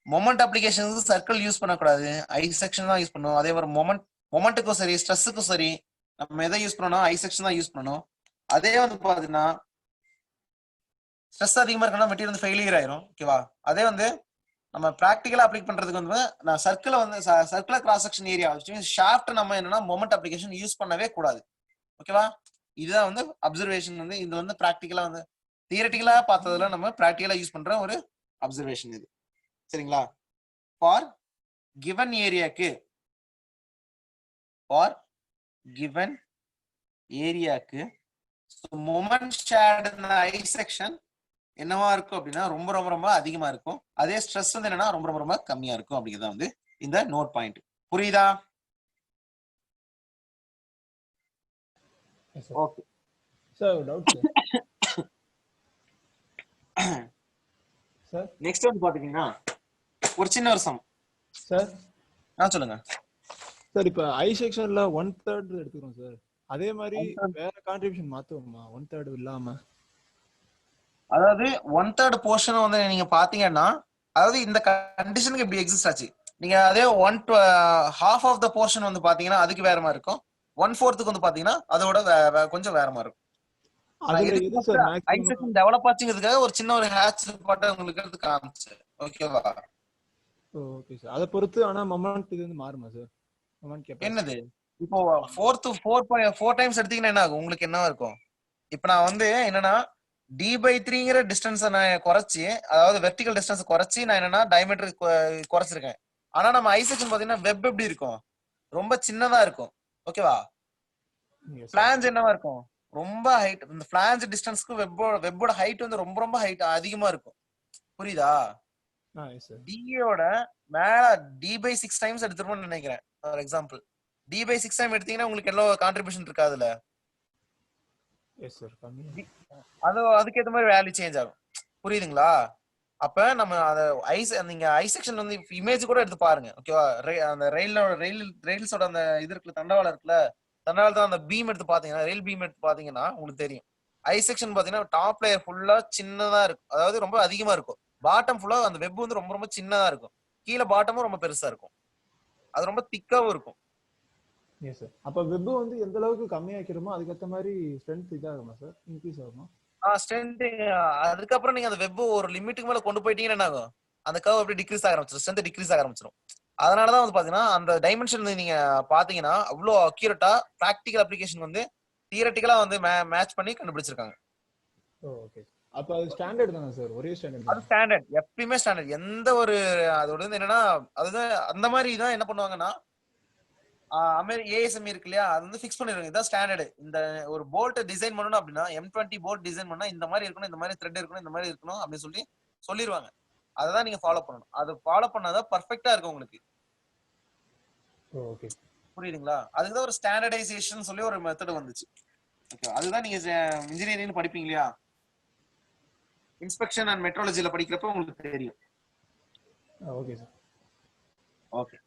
moment அப்ளிகேஷனுக்கு circle use பண்ணக்கூடாது, ஐ section தான் use பண்ணணும். அதே மாதிரி மொமெண்ட்டுக்கும் சரி ஸ்ட்ரெஸ்ஸுக்கும் சரி நம்ம எதை யூஸ் பண்ணணும், ஐ செக்ஷன் தான் யூஸ் பண்ணணும். அதே வந்து பாத்தீங்கன்னா ஸ்ட்ரெஸ் அதிகமா இருக்குன்னா மெட்டீரியல் வந்து ஃபெயிலியர் ஆயிரும். ஓகேவா? அதே வந்து நம்ம பிராக்டிகலா அப்ளை பண்றதுக்கு வந்து நான் circular cross section area shaft நம்ம என்னன்னா மொமெண்ட் அப்ளிகேஷன் யூஸ் பண்ணவே கூடாது. ஓகேவா? இதுதான் வந்து அப்சர்வேஷன். வந்து இது வந்து பிராக்டிகலா வந்து தியரட்டிக்கலா பார்த்ததுல நம்ம பிராக்டிகலா யூஸ் பண்ற ஒரு அப்சர்வேஷன் இது. சரிங்களா? ஃபார் கிவன் ஏரியாக்கு moment shared in I section என்னவா இருக்கும் அப்படின்னா ரொம்ப ரொம்ப ரொம்ப அதிகமா இருக்கும். அதே ஸ்ட்ரெஸ் வந்து என்னன்னா ரொம்ப ரொம்ப ரொம்ப கம்மியா இருக்கும். அப்படிங்கிறத வந்து இந்த நோட் பாயிண்ட். புரியுதா? Okay sir doubt sir. Next வந்து பாத்தீங்கன்னா ஒரு சின்ன ஒரு சம் சார். சொல்லுங்க சார். இப்ப ஐ செக்ஷன்ல 1/3 எடுத்துக்கிறோம் சார். அதே மாதிரி வேற கான்ட்ரிபியூஷன் மாத்துவோமா 1/3 இல்லாம? அதாவது 1/3 போர்ஷன் வந்து நீங்க பாத்தீங்கன்னா, அதாவது இந்த கண்டிஷனுக்கு இப்படி எக்ஸிஸ்ட் ஆச்சு. நீங்க அதே half ஆஃப் த போர்ஷன் வந்து பாத்தீங்கன்னா அதுக்கு வேற மாதிரி இருக்கும். 1/4 வந்து பாத்தீங்கன்னா அதோட கொஞ்சம் வேற மாதிரி இருக்கும். ஐ செக்ஷன் டெவலப் ஆச்சுங்கிறதுக்காக ஒரு சின்ன ஒரு ஹேட்ச் பாட்ட உங்களுக்கு எடுத்து காமிச்சு. ஓகேவா? Okay sir. அத பொறுத்து ஆனா மொமெண்ட் இது வந்து மாறுமா சார்? மொமெண்ட் கெபாசிட்டி என்னது இப்போ 4 டைம்ஸ் எடுத்தீங்கன்னா என்ன ஆகும்? உங்களுக்கு என்னவா இருக்கும்? இப்போ நான் வந்து என்னன்னா d/3ங்கிற டிஸ்டன்ஸ் நான் குறைச்சி, அதாவது வெர்டிகல் டிஸ்டன்ஸ் குறைச்சி நான் என்னன்னா டயமீட்டர் குறைச்சிருக்கேன். ஆனா நம்ம ஐ செக்ஷன் பாத்தீங்கன்னா வெப் எப்படி இருக்கும்? ரொம்ப சின்னதா இருக்கும். ஓகேவா? பிளான்ஜ் என்னவா இருக்கும்? ரொம்ப ஹைட். இந்த பிளான்ஜ் டிஸ்டன்ஸ்க்கு வெப்போட ஹைட் வந்து ரொம்ப ரொம்ப ஹைட் அதிகமா இருக்கும். புரியுதா? டியோட மேல d/6 டைம்ஸ் எடுத்துருப்போம்னு நினைக்கிறேன். ஃபார் எக்ஸாம்பிள் d/6 டைம் எடுத்தீங்கன்னா உங்களுக்கு எவ்வளவு கான்ட்ரிபியூஷன் இருக்காதுல? Yes sir. அதுக்கேற்ற மாதிரி வேல்யூ சேஞ்ச் ஆகும். புரியுதுங்களா? அப்ப நம்ம நீங்க ஐ செக்ஷன் வந்து இமேஜ் கூட எடுத்து பாருங்க. ஓகேவா? அந்த ரெயில்ஸோட அந்த இது இருக்குல்ல, தண்டவாளம் இருக்குல்ல, தண்டவாளத்துல அந்த பீம் எடுத்து பாத்தீங்கன்னா, ரெயில் பீம் எடுத்து பாத்தீங்கன்னா உங்களுக்கு தெரியும். ஐ செக்ஷன் பாத்தீங்கன்னா டாப் லேயர் ஃபுல்லா சின்னதா இருக்கும், அதாவது ரொம்ப அதிகமா இருக்கும். பாட்டம் ஃபுல்லா அந்த வெப் வந்து ரொம்ப ரொம்ப சின்னதா இருக்கும். கீழே பாட்டமும் ரொம்ப பெருசா இருக்கும். அது ரொம்ப திக்காவும் இருக்கும். Yes sir. அப்ப வெப் வந்து எந்த அளவுக்கு கம்மியாக்கிறோமோ அதுக்கேற்ற மாதிரி ஸ்ட்ரென்த் இதாகுமா சார்? இன்க்ரீஸ் ஆகுமா? ஸ்ட்ரென்த் அதுக்கப்புறம் நீங்க அந்த வெப் ஒரு லிமிட்டுக்கு மேல கொண்டு போயிட்டீங்கன்னா என்ன ஆகும்? அந்த கர்வ் அப்படியே டிக்ரீஸ் ஆக ஆரம்பிச்சிடும், ஸ்ட்ரென்த் டிக்ரீஸ் ஆக ஆரம்பிச்சிடும். அதனாலதான் வந்து பாத்தீங்கன்னா அந்த டைமென்ஷன் நீங்க பாத்தீங்கன்னா அவ்வளோ அக்யூரேட்டா பிராக்டிகல் அப்ளிகேஷன் வந்து தியரட்டிக்கலா வந்து மேட்ச் பண்ணி கண்டுபிடிச்சிருக்காங்க. ஓகே. அப்ப அது ஸ்டாண்டர்ட் தானே சார்? ஒரே ஸ்டாண்டர்ட். அது ஸ்டாண்டர்ட், எப்பயுமே ஸ்டாண்டர்ட். எந்த ஒரு அதோட வந்து என்னன்னா அதுதான் அந்த மாதிரி தான் என்ன பண்ணுவாங்கன்னா ஏஎஸ்எம் இருக்கு இல்லையா, அது வந்து ஃபிக்ஸ் பண்ணிருக்காங்க. இதான் ஸ்டாண்டர்ட். இந்த ஒரு போல்ட் டிசைன் பண்ணணும் அப்படின்னா M20 போல்ட் டிசைன் பண்ணா இந்த மாதிரி இருக்கணும், இந்த மாதிரி த்ரெட் இருக்கணும், இந்த மாதிரி இருக்கணும் அப்படின்னு சொல்லிடுவாங்க. அதை தான் நீங்க ஃபாலோ பண்ணணும். அது ஃபாலோ பண்ணாதான் பர்ஃபெக்ட்டா இருக்கும் உங்களுக்கு. ஓகே. புரியுதுங்களா? அதுக்குதான் ஒரு ஸ்டாண்டர்டைசேஷன் சொல்லி ஒரு மெத்தட் வந்துச்சு. ஓகே, அதுதான் நீங்க இன்ஜினியரிங் படிப்பீங்க இல்லையா, இன்ஸ்பெக்ஷன் அண்ட் மெட்ரோலஜில படிக்கிறப்ப உங்களுக்கு தெரியும். Okay sir. ஓகே.